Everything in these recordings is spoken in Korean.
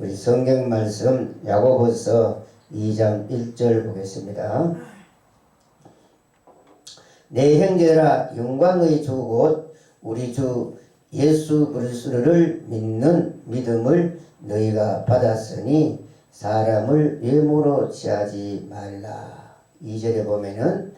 우리 성경 말씀 야고보서 2장 1절 보겠습니다. 내 형제들아 영광의 주 곧 우리 주 예수 그리스도를 믿는 믿음을 너희가 받았으니 사람을 외모로 취하지 말라. 2절에 보면은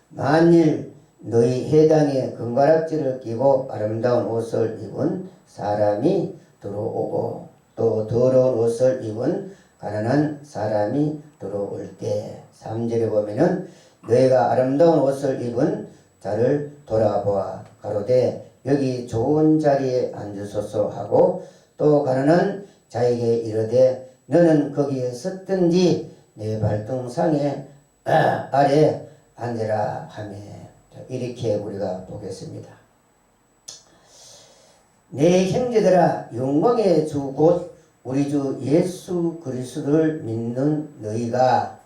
만일 너희 해당에 금가락지를 끼고 아름다운 옷을 입은 사람이 들어오고 또 더러운 옷을 입은 가난한 사람이 들어올 때 3절에 보면은 너희가 아름다운 옷을 입은 자를 돌아보아 가로되 여기 좋은 자리에 앉으소서 하고 또 가난한 자에게 이르되 너는 거기에 섰든지 내 발등상에 아래 앉으라 하며 이렇게 우리가 보겠습니다. 내 형제들아 영광의 주 곧 우리 주 예수 그리스도를 믿는 너희가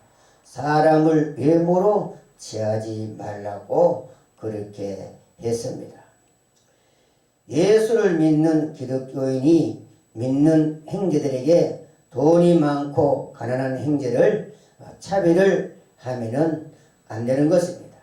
사람을 외모로 취하지 말라고 그렇게 했습니다. 예수를 믿는 기독교인이 믿는 형제들에게 돈이 많고 가난한 형제를 차별을 하면은 안 되는 것입니다.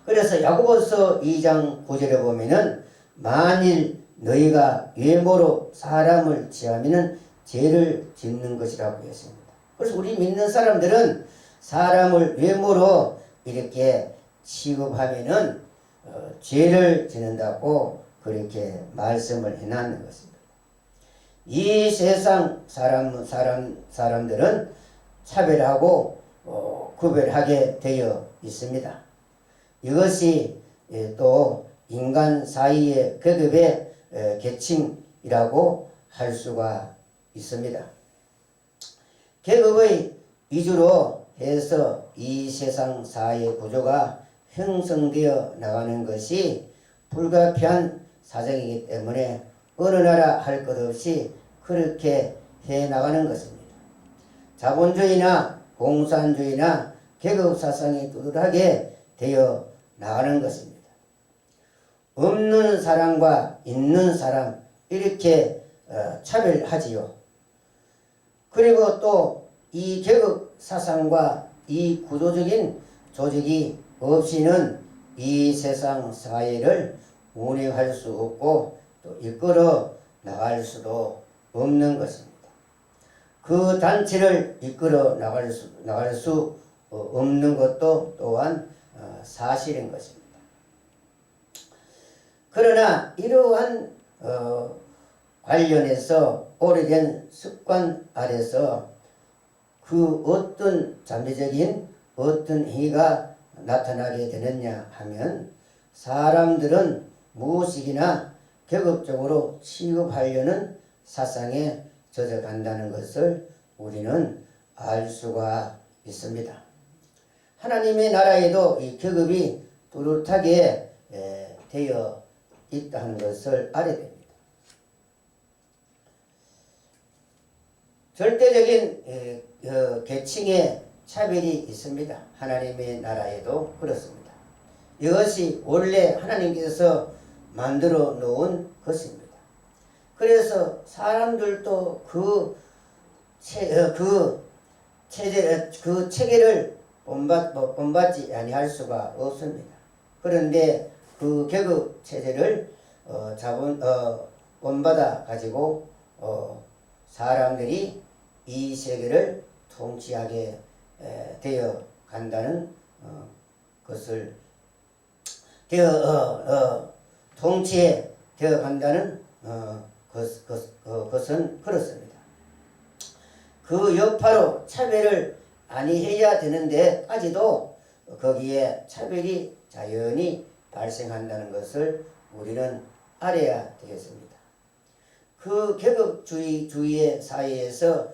그래서 야고보서 2장 9절에 보면은 만일 너희가 외모로 사람을 취하면은 죄를 짓는 것이라고 했습니다. 그래서 우리 믿는 사람들은 사람을 외모로 이렇게 취급하면은 죄를 짓는다고 그렇게 말씀을 해놨는 것입니다. 이 세상 사람들은 차별하고 구별하게 되어 있습니다. 이것이 또 인간 사이의 계급의 계층이라고 할 수가 있습니다. 계급의 위주로 해서 이 세상 사회 구조가 형성되어 나가는 것이 불가피한 사정이기 때문에 어느 나라 할 것 없이 그렇게 해 나가는 것입니다. 자본주의나 공산주의나 계급사상이 뚜렷하게 되어 나가는 것입니다. 없는 사람과 있는 사람 이렇게 차별하지요. 그리고 또 이 계급사상과 이 구조적인 조직이 없이는 이 세상 사회를 운영할 수 없고 또 이끌어 나갈 수도 없는 것입니다. 그 단체를 이끌어 나갈 수 없는 것도 또한 사실인 것입니다. 그러나 이러한 관련해서 오래된 습관 아래서 그 어떤 잠재적인 어떤 행위가 나타나게 되느냐 하면 사람들은 무엇이기나 계급적으로 취급하려는 사상에 젖어간다는 것을 우리는 알 수가 있습니다. 하나님의 나라에도 이 계급이 뚜렷하게 되어 있다는 것을 알아야 됩니다. 절대적인 계층의 차별이 있습니다. 하나님의 나라에도 그렇습니다. 이것이 원래 하나님께서 만들어 놓은 것입니다. 그래서 사람들도 그 체계를 본받지 아니할 수가 없습니다. 그런데 그 계급 체제를 본받아 가지고 사람들이 이 세계를 통치하게 되어 간다는 것을 통치에 되어 간다는 것은 그렇습니다. 그 여파로 차별을 아니해야 되는데까지도 거기에 차별이 자연히 발생한다는 것을 우리는 알아야 되겠습니다. 그 계급주의의 사회에서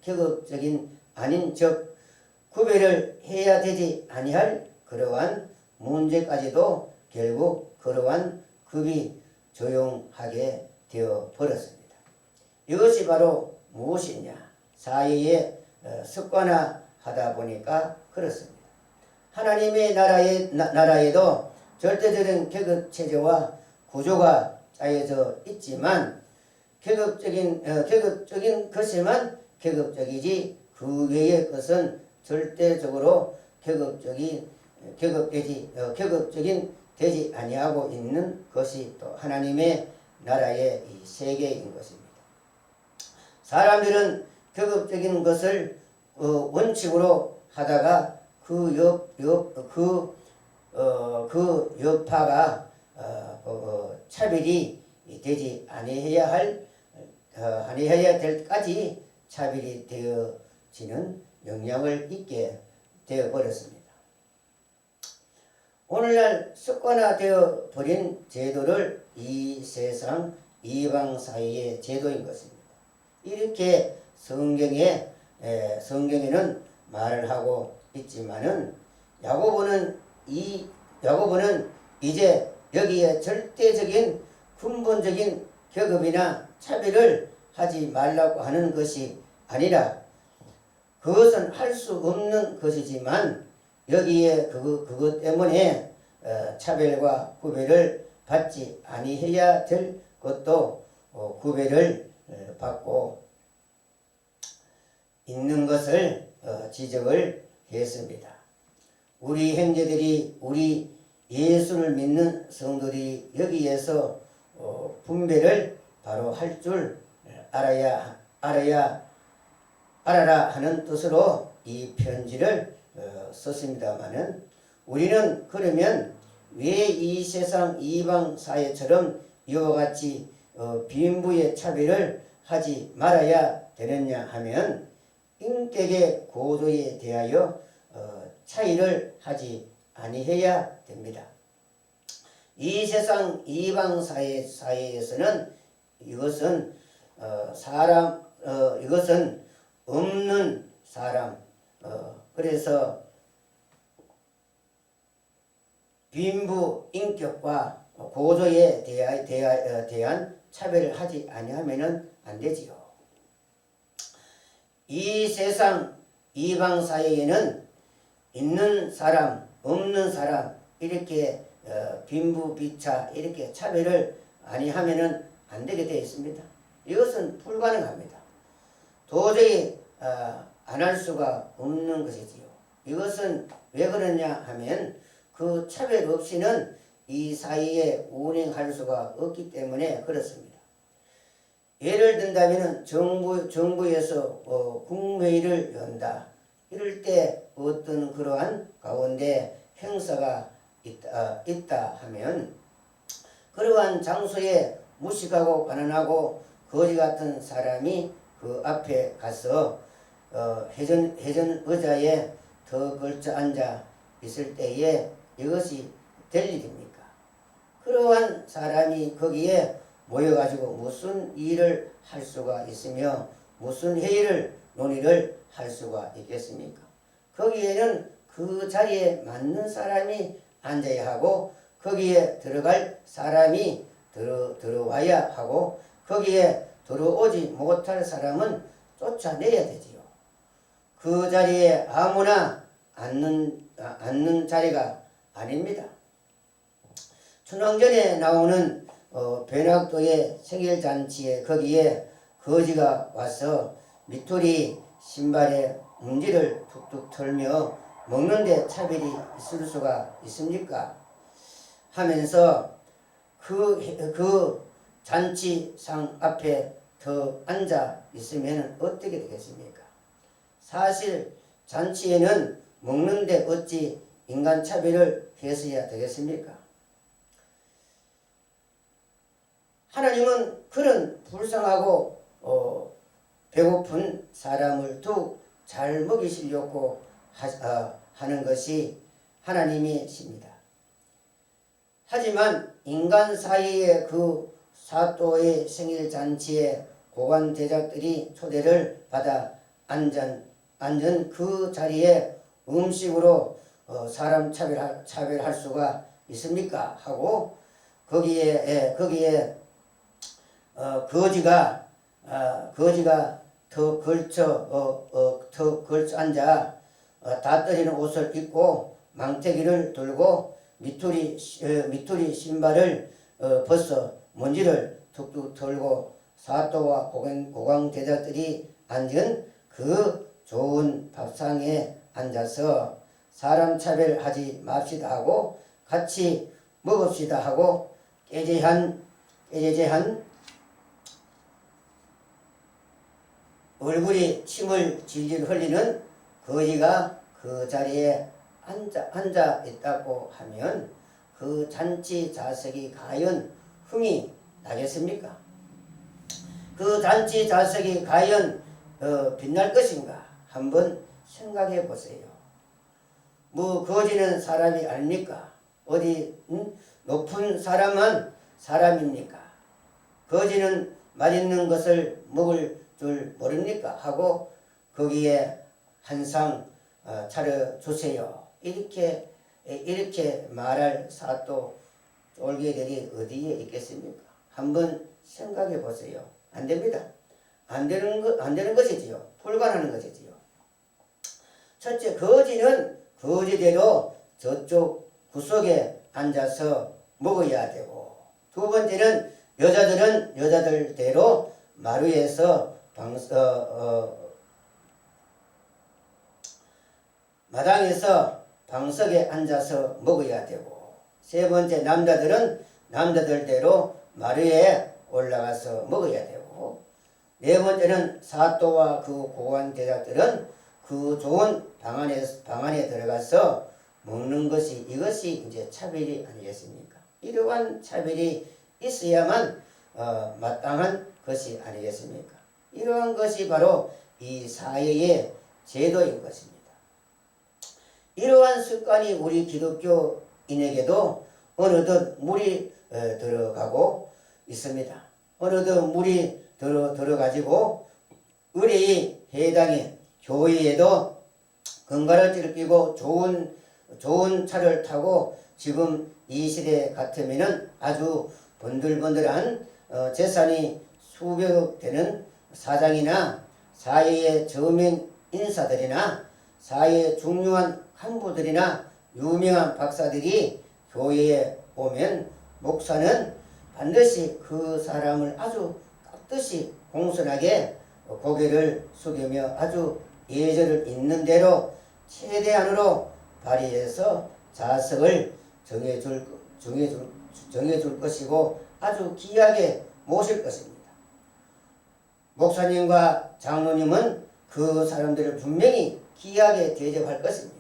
계급적인 아닌 즉 구별을 해야 되지 아니할 그러한 문제까지도 결국 그러한 급이 조용하게 되어 버렸습니다. 이것이 바로 무엇이냐? 사회의 습관화하다 보니까 그렇습니다. 하나님의 나라에도 절대적인 계급 체제와 구조가 짜여져 있지만 계급적인 것에만 계급적이지 그 외의 것은 절대적으로 계급적인 되지 아니하고 있는 것이 또 하나님의 나라의 이 세계인 것입니다. 사람들은 계급적인 것을 원칙으로 하다가 그 여파가 차별이 되지 아니해야 될까지 차별이 되어지는 영향을 있게 되어 버렸습니다. 오늘날 습관화되어 버린 제도를 이 세상 이방 사회의 제도인 것입니다. 이렇게 성경에는 말을 하고 있지만은 야고보는 이제 여기에 절대적인 근본적인 계급이나 차별을 하지 말라고 하는 것이 아니라 그것은 할 수 없는 것이지만 여기에 그것 때문에 차별과 구별을 받지 아니해야 될 것도 구별을 받고 있는 것을 지적을 했습니다. 우리 형제들이 우리 예수를 믿는 성도들이 여기에서 분별을 바로 할 줄 알아라 하는 뜻으로 이 편지를 썼습니다마는 우리는 그러면 왜 이 세상 이방 사회처럼 이와 같이 빈부의 차별을 하지 말아야 되느냐 하면 인격의 고도에 대하여 차이를 하지 아니해야 됩니다. 이 세상 이방 사회에서는 이것은 없는 사람 그래서 빈부 인격과 고도에 대한 차별을 하지 아니하면은 안 되지요. 이 세상 이방 사회에는 있는 사람, 없는 사람 이렇게 빈부 비차 이렇게 차별을 아니하면은 안 되게 되어 있습니다. 이것은 불가능합니다. 도저히 안 할 수가 없는 것이지요. 이것은 왜 그러냐 하면 그 차별 없이는 이 사회에 운행할 수가 없기 때문에 그렇습니다. 예를 든다면 정부에서 국무회의를 연다. 이럴 때 어떤 그러한 가운데 행사가 있다 하면 그러한 장소에 무식하고 가난하고 거지 같은 사람이 그 앞에 가서 회전 의자에 더 걸쳐 앉아 있을 때에 이것이 될 일입니까? 그러한 사람이 거기에 모여가지고 무슨 일을 할 수가 있으며 무슨 회의를 논의를 할 수가 있겠습니까? 거기에는 그 자리에 맞는 사람이 앉아야 하고 거기에 들어갈 사람이 들어와야 하고 거기에 들어오지 못할 사람은 쫓아내야 되지요. 그 자리에 아무나 앉는 자리가 아닙니다. 춘왕전에 나오는 변학도의 생일잔치에 거기에 거지가 와서 미토리 신발에 문지를 툭툭 털며 먹는데 차별이 있을 수가 있습니까? 하면서 그 잔치상 앞에 더 앉아 있으면 어떻게 되겠습니까? 사실 잔치에는 먹는데 어찌 인간 차별을 했어야 되겠습니까? 하나님은 그런 불쌍하고 배고픈 사람을 더욱 잘 먹이시려고 하는 것이 하나님이십니다. 하지만 인간 사이의 그 사또의 생일잔치에 고관 대작들이 초대를 받아 앉은 그 자리에 음식으로 사람 차별할 수가 있습니까? 하고 거기에 거지가 더 걸쳐 앉아 다 떨리는 옷을 입고 망태기를 들고 미투리 신발을 벗어 먼지를 툭툭 털고 사또와 고강 제자들이 앉은 그 좋은 밥상에 앉아서 사람 차별하지 맙시다 하고 같이 먹읍시다 하고 깨제한 얼굴이 침을 질질 흘리는 거지가 그 자리에 앉아 있다고 하면 그 잔치 자석이 과연 흥이 나겠습니까? 그 잔치 자석이 과연 빛날 것인가? 한번 생각해 보세요. 뭐 거지는 사람이 아닙니까? 어디 높은 사람은 사람입니까? 거지는 맛있는 것을 먹을 줄 모릅니까? 하고 거기에 한 상 차려주세요. 이렇게 말할 사또 쫄개들이 어디에 있겠습니까? 한번 생각해 보세요. 안 됩니다. 안 되는 것이지요. 불가능한 것이지요. 첫째, 거지는 거지대로 저쪽 구석에 앉아서 먹어야 되고, 두 번째는 여자들은 여자들대로 마루에서 마당에서 방석에 앉아서 먹어야 되고, 세 번째 남자들은 남자들대로 마루에 올라가서 먹어야 되고, 네 번째는 사또와 그 고관 제자들은 그 좋은 방 안에 들어가서 먹는 것이 이것이 이제 차별이 아니겠습니까? 이러한 차별이 있어야만 마땅한 것이 아니겠습니까? 이러한 것이 바로 이 사회의 제도인 것입니다. 이러한 습관이 우리 기독교인에게도 어느덧 물이 들어가고 있습니다. 어느덧 물이 들어가지고 우리 해당의 교회에도 건가를 끼고 좋은 차를 타고 지금 이 시대 같으면은 아주 번들번들한 재산이 수백억 되는 사장이나 사회의 저명 인사들이나 사회의 중요한 간부들이나 유명한 박사들이 교회에 오면 목사는 반드시 그 사람을 아주 깍듯이 공손하게 고개를 숙이며 아주 예절을 있는 대로 최대한으로 발휘해서 자석을 정해줄 것이고 아주 귀하게 모실 것입니다. 목사님과 장로님은 그 사람들을 분명히 귀하게 대접할 것입니다.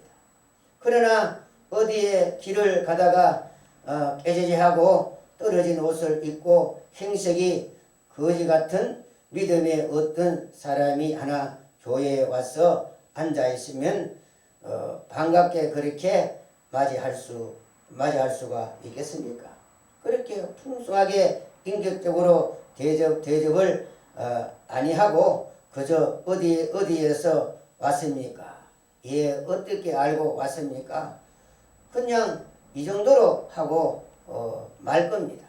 그러나 어디에 길을 가다가 깨제제하고 떨어진 옷을 입고 행색이 거지 같은 믿음의 어떤 사람이 하나 교회에 와서 앉아 있으면 반갑게 그렇게 맞이할 수가 있겠습니까? 그렇게 풍성하게 인격적으로 대접을 아니하고 그저 어디에서 왔습니까? 예, 어떻게 알고 왔습니까? 그냥 이 정도로 하고 말 겁니다.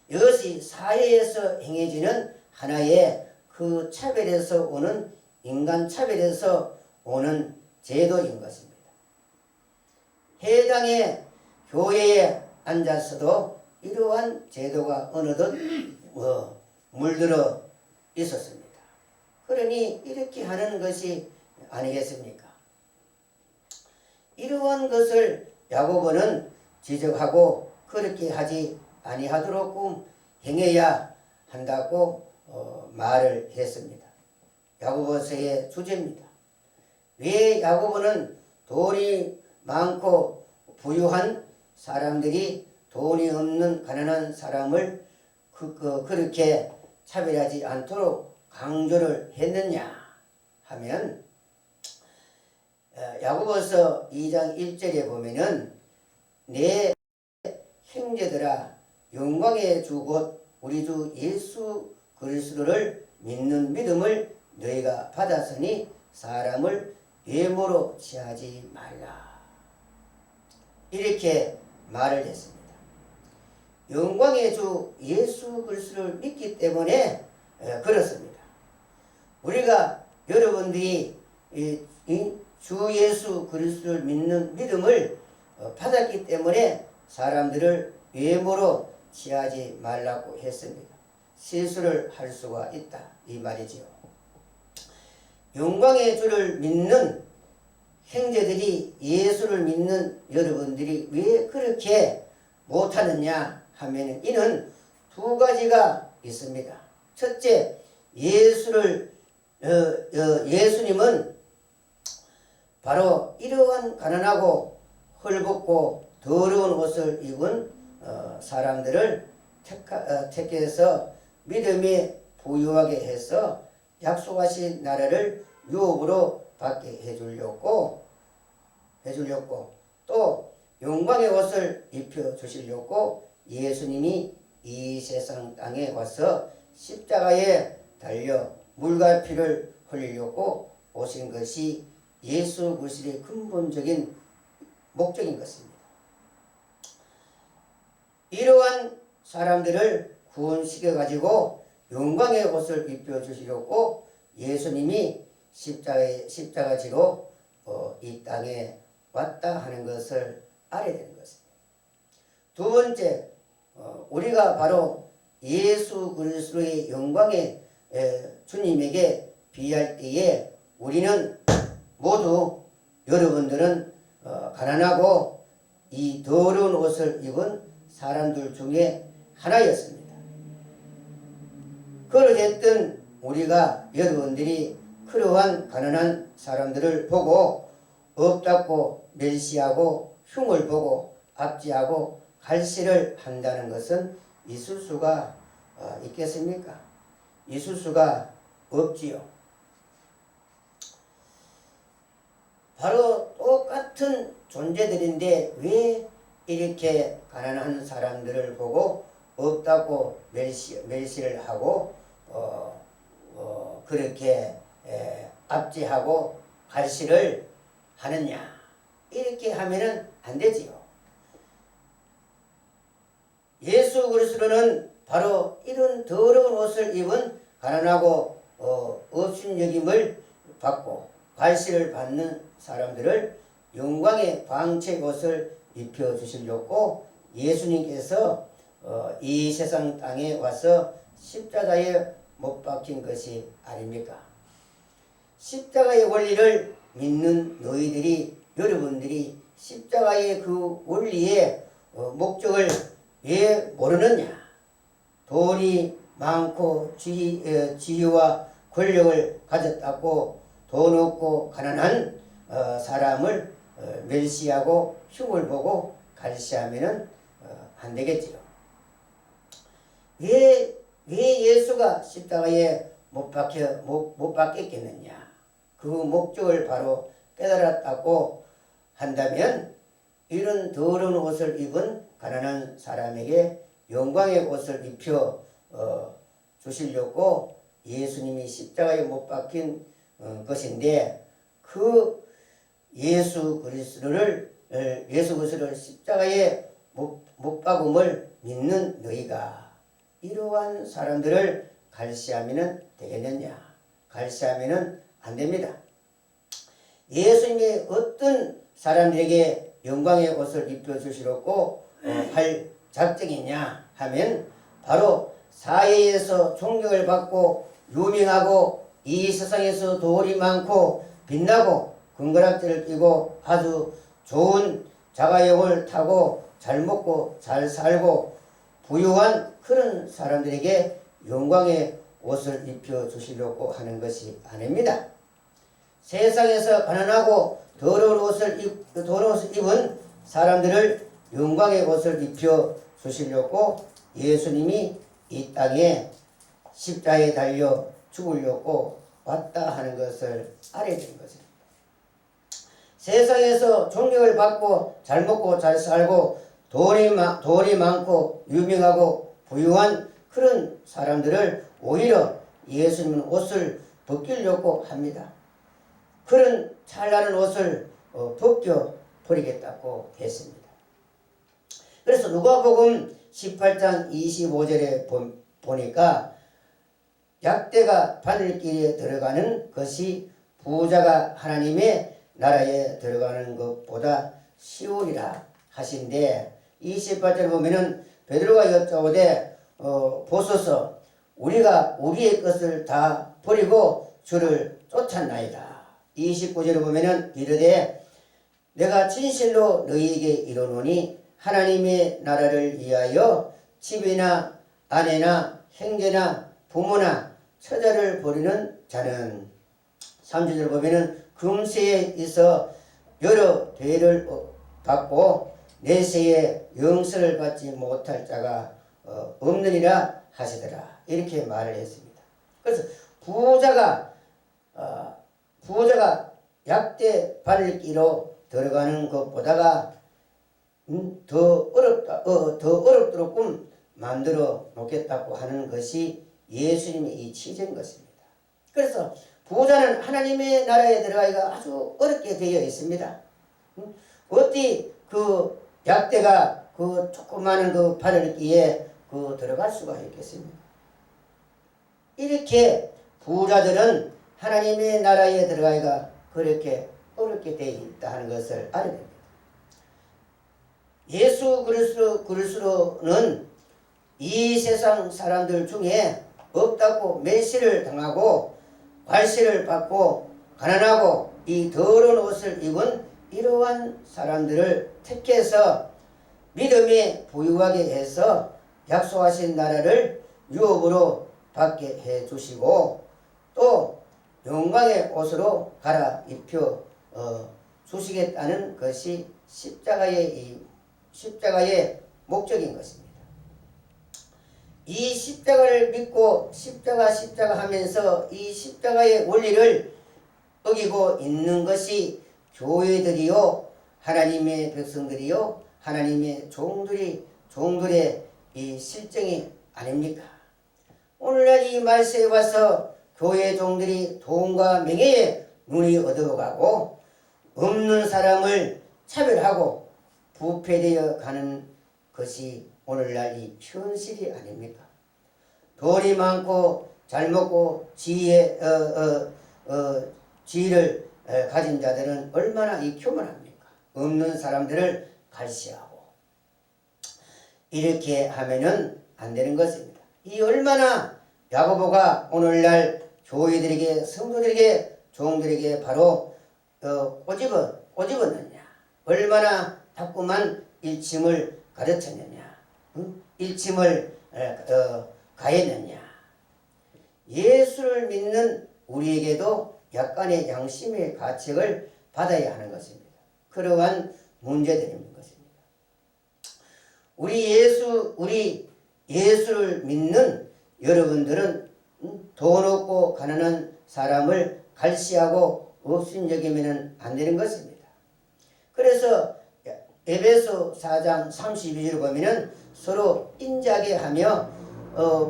이것이 사회에서 행해지는 하나의 그 차별에서 오는 인간 차별에서 오는 제도인 것입니다. 해당의 교회에 앉아서도 이러한 제도가 어느덧 물들어 있었습니다. 그러니 이렇게 하는 것이 아니겠습니까? 이러한 것을 야고보는 지적하고 그렇게 하지 아니하도록 행해야 한다고 말을 했습니다. 야고보서의 주제입니다. 왜 야고보는 돈이 많고 부유한 사람들이 돈이 없는 가난한 사람을 그렇게 차별하지 않도록 강조를 했느냐 하면 야고보서 2장 1절에 보면은 내 형제들아 영광의 주 곧 우리 주 예수 그리스도를 믿는 믿음을 너희가 받았으니 사람을 외모로 취하지 말라. 이렇게 말을 했습니다. 영광의 주 예수 그리스도를 믿기 때문에 그렇습니다. 우리가 여러분들이 주 예수 그리스도를 믿는 믿음을 받았기 때문에 사람들을 외모로 취하지 말라고 했습니다. 실수를 할 수가 있다 이 말이지요. 영광의 주를 믿는 형제들이, 예수를 믿는 여러분들이 왜 그렇게 못하느냐 하면 이는 두 가지가 있습니다. 첫째, 예수님은 바로 이러한 가난하고 헐벗고 더러운 옷을 입은 사람들을 택해서 믿음에 부유하게 해서 약속하신 나라를 유업으로 받게 해주려고 또 영광의 옷을 입혀주시려고 예수님이 이 세상 땅에 와서 십자가에 달려 물과 피를 흘리려고 오신 것이 예수 그리스도의 근본적인 목적인 것입니다. 이러한 사람들을 구원시켜 가지고 영광의 옷을 입혀주시려고 예수님이 십자가지로 이 땅에 왔다 하는 것을 알아야 되는 것입니다. 두 번째, 우리가 바로 예수 그리스도의 영광의 주님에게 비할 때에 우리는 모두, 여러분들은 가난하고 이 더러운 옷을 입은 사람들 중에 하나였습니다. 그러했던 우리가, 여러분들이 그러한 가난한 사람들을 보고 없다고 멸시하고 흉을 보고 압제하고 갈시를 한다는 것은 있을 수가 있겠습니까? 있을 수가 없지요. 바로 똑같은 존재들인데 왜 이렇게 가난한 사람들을 보고 없다고 멸시를 하고 그렇게 압제하고 갈시를 하느냐, 이렇게 하면은 안 되지요. 예수 그리스도는 바로 이런 더러운 옷을 입은 가난하고 업신여김을 받고 갈시를 받는 사람들을 영광의 방책 옷을 입혀주시려고 예수님께서 이 세상 땅에 와서 십자가에 못 박힌 것이 아닙니까? 십자가의 원리를 믿는 너희들이, 여러분들이 십자가의 그 원리의 목적을 왜 모르느냐? 돈이 많고 지위와 권력을 가졌다고 돈 없고 가난한 사람을 멸시하고 흉을 보고 갈시하면은 안 되겠지요. 왜 예수가 십자가에 못 박혔겠느냐? 그 목적을 바로 깨달았다고 한다면 이런 더러운 옷을 입은 가난한 사람에게 영광의 옷을 입혀 주시려고 예수님이 십자가에 못 박힌 것인데, 그 예수 그리스도를 십자가에 못 박음을 믿는 너희가 이러한 사람들을 갈시하면 되겠느냐? 갈시하면 안 됩니다. 예수님이 어떤 사람들에게 영광의 옷을 입혀주시려고 할 작정이냐 하면 바로 사회에서 존경을 받고 유명하고 이 세상에서 돈이 많고 빛나고 금가락지를 끼고 아주 좋은 자가용을 타고 잘 먹고 잘 살고 부유한 그런 사람들에게 영광의 옷을 입혀주시려고 하는 것이 아닙니다. 세상에서 가난하고 더러운 옷을 입은 사람들을 영광의 옷을 입혀주시려고 예수님이 이 땅에 십자가에 달려 죽으려고 왔다 하는 것을 알아야 되는 것입니다. 세상에서 존경을 받고 잘 먹고 잘 살고 돈이 많고 유명하고 부유한 그런 사람들을 오히려 예수님은 옷을 벗기려고 합니다. 그런 찬란한 옷을 벗겨버리겠다고 했습니다. 그래서 누가복음 18장 25절에 보니까 약대가 바늘길에 들어가는 것이 부자가 하나님의 나라에 들어가는 것보다 쉬우리라 하신데, 28절에 보면은 베드로가 여짜오되 보소서 우리가 우리의 것을 다 버리고 주를 쫓았나이다. 29절에 보면은 이르되 내가 진실로 너희에게 이르노니 하나님의 나라를 위하여 집이나 아내나 형제나 부모나 처자를 버리는 자는 30절 보면은 금세에 있어 여러 배를 받고 내세에 영생을 받지 못할 자가 없느니라 하시더라. 이렇게 말을 했습니다. 그래서 부자가 약대 밟기로 들어가는 것보다가 더 어렵도록 만들어 놓겠다고 하는 것이 예수님의 이 취지인 것입니다. 그래서 부자는 하나님의 나라에 들어가기가 아주 어렵게 되어 있습니다. 어떻게 그 약대가 그 조그마한 그 바늘기에 들어갈 수가 있겠습니까? 이렇게 부자들은 하나님의 나라에 들어가기가 그렇게 어렵게 되어 있다 하는 것을 알아야 됩니다. 예수 그리스도는 이 세상 사람들 중에 없다고 멸시를 당하고 괄시를 받고 가난하고 이 더러운 옷을 입은 이러한 사람들을 택해서 믿음에 부유하게 해서 약속하신 나라를 유업으로 받게 해주시고 또 영광의 옷으로 갈아입혀 주시겠다는 것이 십자가의 목적인 것입니다. 이 십자가를 믿고 십자가 하면서 이 십자가의 원리를 어기고 있는 것이 교회들이요 하나님의 백성들이요 하나님의 종들의 이 실정이 아닙니까? 오늘날 이 말세에 와서 교회 종들이 돈과 명예에 눈이 어두워가고 없는 사람을 차별하고 부패되어 가는 것이 오늘날 이 현실이 아닙니까? 돈이 많고 잘 먹고 지혜를 가진 자들은 얼마나 이 교만합니까? 없는 사람들을 갈시하고 이렇게 하면은 안 되는 것입니다. 이 얼마나 야고보가 오늘날 교회들에게 성도들에게 종들에게 바로 꼬집었느냐, 얼마나 자꾸만 일침을 가르쳤느냐, 일침을 가했느냐. 예수를 믿는 우리에게도 약간의 양심의 가책을 받아야 하는 것입니다. 그러한 문제들인 것입니다. 우리 예수를 믿는 여러분들은 돈 없고 가난한 사람을 갈시하고 없인 여기면 안 되는 것입니다. 그래서 에베소 4장 32절을 보면은 서로 인자하게 하며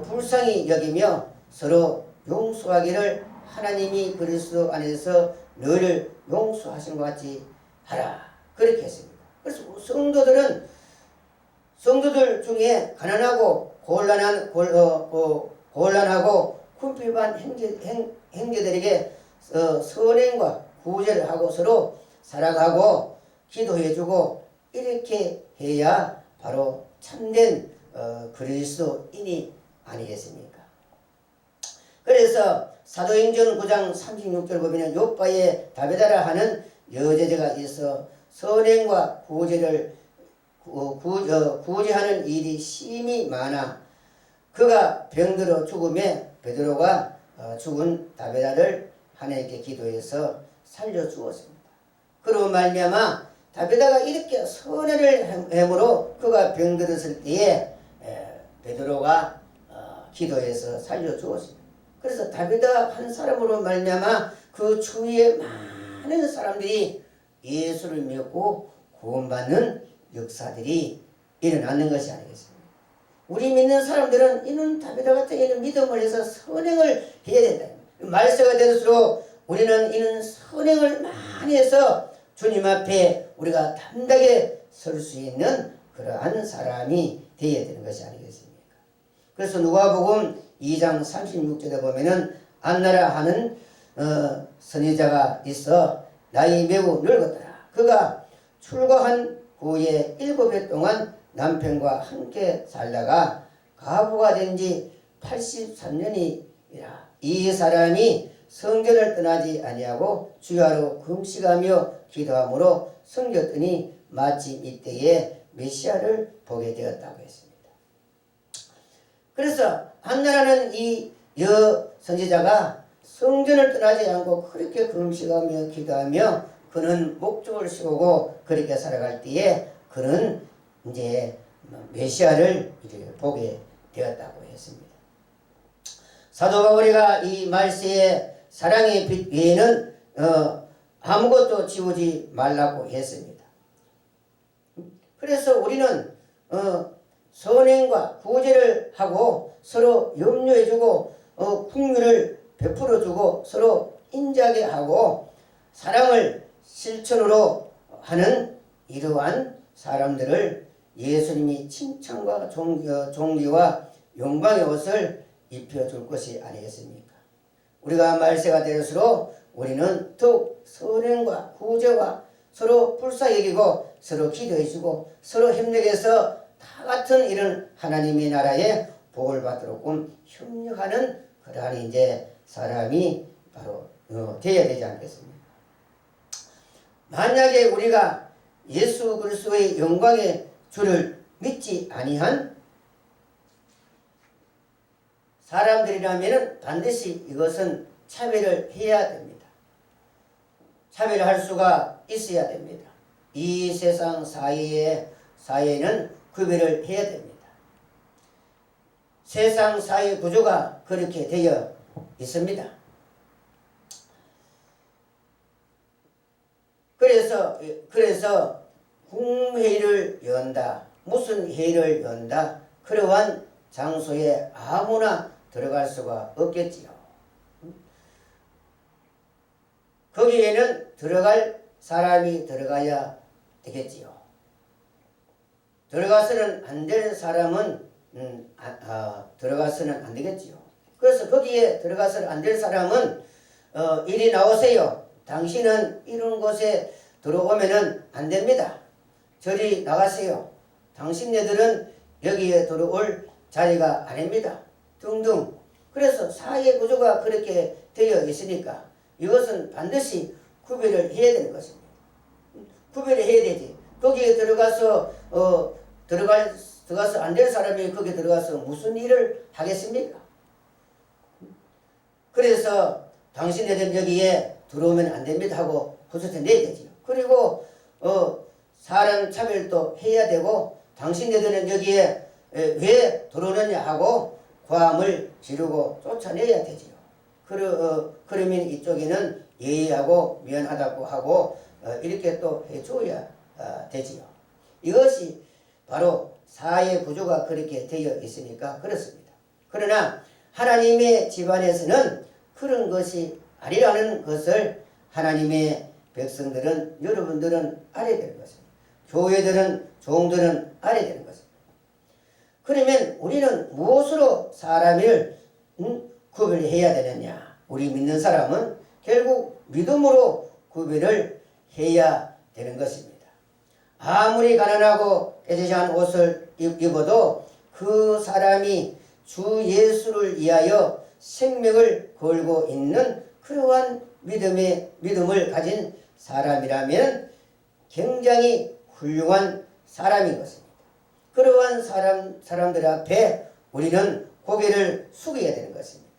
불쌍히 여기며 서로 용서하기를 하나님이 그리스도 안에서 너희를 용서하신 것 같이 하라. 그렇게 했습니다. 그래서 성도들 중에 가난하고 곤란하고 궁핍한 형제들에게 선행과 구제를 하고 서로 사랑하고 기도해주고 이렇게 해야 바로 참된 그리스도인이 아니겠습니까? 그래서 사도행전 9장 36절 보면 요바에 다베다라 하는 여제자가 있어 선행과 구제를 구제하는 일이 심히 많아 그가 병들어 죽음에 베드로가 죽은 다베다를 하나님께 기도해서 살려주었습니다. 그로 말미암아 다베다가 이렇게 선행을 함으로 그가 병들었을 때에 베드로가 기도해서 살려주었습니다. 그래서 다베다 한 사람으로 말미암아 그 주위에 많은 사람들이 예수를 믿고 구원받는 역사들이 일어나는 것이 아니겠습니까? 우리 믿는 사람들은 이는 다베다 같은 이는 믿음을 해서 선행을 해야 된다. 말세가 될수록 우리는 이는 선행을 많이 해서 주님 앞에 우리가 담대하게 설 수 있는 그러한 사람이 되어야 되는 것이 아니겠습니까? 그래서 누가복음 2장 36절에 보면은 안나라 하는 선지자가 있어 나이 매우 늙었더라. 그가 출가한 후에 7해 동안 남편과 함께 살다가 가부가 된 지 83년이라 이 사람이 성전을 떠나지 아니하고 주야로 금식하며 기도함으로 숨겼더니 마침 이때에 메시아를 보게 되었다고 했습니다. 그래서 한나라는 이 선지자가 성전을 떠나지 않고 그렇게 금식하며 기도하며 그는 목적을 세우고 그렇게 살아갈 때에 그는 이제 메시아를 이제 보게 되었다고 했습니다. 사도 바울이가 이 말세에 사랑의 빛 외에는 아무것도 지우지 말라고 했습니다. 그래서 우리는 선행과 구제를 하고 서로 염려해주고 풍요를 베풀어주고 서로 인자하게 하고 사랑을 실천으로 하는 이러한 사람들을 예수님이 칭찬과 존귀와 영광의 옷을 입혀줄 것이 아니겠습니까? 우리가 말세가 될수록 우리는 더욱 선행과 구제와 서로 불쌍히 여기고 서로 기도해주고 서로 협력해서 다 같은 이런 하나님의 나라에 복을 받도록 협력하는 그러한 이제 사람이 바로 되어야 되지 않겠습니까? 만약에 우리가 예수 그리스도의 영광의 주를 믿지 아니한 사람들이라면 반드시 이것은 차별을 해야 됩니다. 차별할 수가 있어야 됩니다. 이 세상 사회에는 구별을 해야 됩니다. 세상 사회 구조가 그렇게 되어 있습니다. 그래서 국회의를 연다, 무슨 회의를 연다, 그러한 장소에 아무나 들어갈 수가 없겠지요. 거기에는 들어갈 사람이 들어가야 되겠지요. 들어가서는 안 될 사람은 들어가서는 안 되겠지요. 그래서 거기에 들어가서는 안 될 사람은 이리 나오세요. 당신은 이런 곳에 들어오면은 안 됩니다. 저리 나가세요. 당신네들은 여기에 들어올 자리가 아닙니다. 등등. 그래서 사회 구조가 그렇게 되어 있으니까 이것은 반드시 구별을 해야 되는 것입니다. 구별을 해야 되지. 거기에 들어가서 안 될 사람이 거기에 들어가서 무슨 일을 하겠습니까? 그래서 당신네들 여기에 들어오면 안 됩니다 하고 호소태 내야 되지요. 그리고 사람 차별도 해야 되고 당신네들은 여기에 왜 들어오느냐 하고 고함을 지르고 쫓아내야 되지요. 그러면 이쪽에는 예의하고 미안하다고 하고 이렇게 또 해줘야 되지요. 이것이 바로 사회 구조가 그렇게 되어 있으니까 그렇습니다. 그러나 하나님의 집안에서는 그런 것이 아니라는 것을 하나님의 백성들은, 여러분들은 알아야 되는 것입니다. 교회들은, 종들은 알아야 되는 것입니다. 그러면 우리는 무엇으로 사람을 구별해야 되느냐? 우리 믿는 사람은 결국 믿음으로 구별을 해야 되는 것입니다. 아무리 가난하고 깨지시한 옷을 입어도 그 사람이 주 예수를 위하여 생명을 걸고 있는 그러한 믿음을 가진 사람이라면 굉장히 훌륭한 사람인 것입니다. 그러한 사람들 앞에 우리는 고개를 숙여야 되는 것입니다.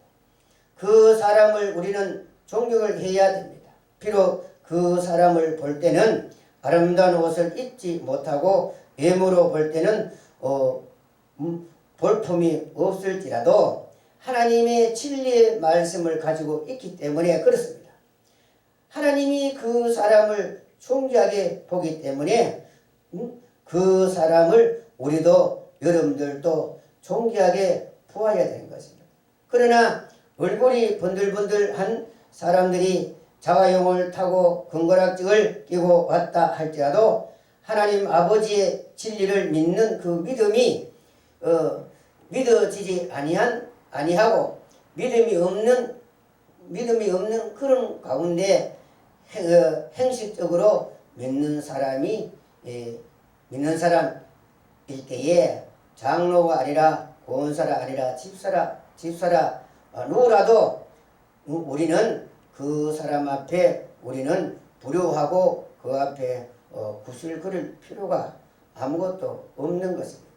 그 사람을 우리는 존경을 해야 됩니다. 비록 그 사람을 볼 때는 아름다운 옷을 입지 못하고 외모로 볼 때는 볼품이 없을지라도 하나님의 진리의 말씀을 가지고 있기 때문에 그렇습니다. 하나님이 그 사람을 존귀하게 보기 때문에 그 사람을 우리도 여러분들도 존귀하게 보아야 되는 것입니다. 그러나 얼굴이 번들번들한 사람들이 자가용을 타고 금거락직을 끼고 왔다 할지라도 하나님 아버지의 진리를 믿는 그 믿음이 믿어지지 아니하고 믿음이 없는 그런 가운데 행식적으로 믿는 사람일 때에 장로가 아니라 권사라 아니라 집사라 집사라 누구라도 우리는 그 사람 앞에 우리는 두려워하고 그 앞에 구실 거릴 필요가 아무것도 없는 것입니다.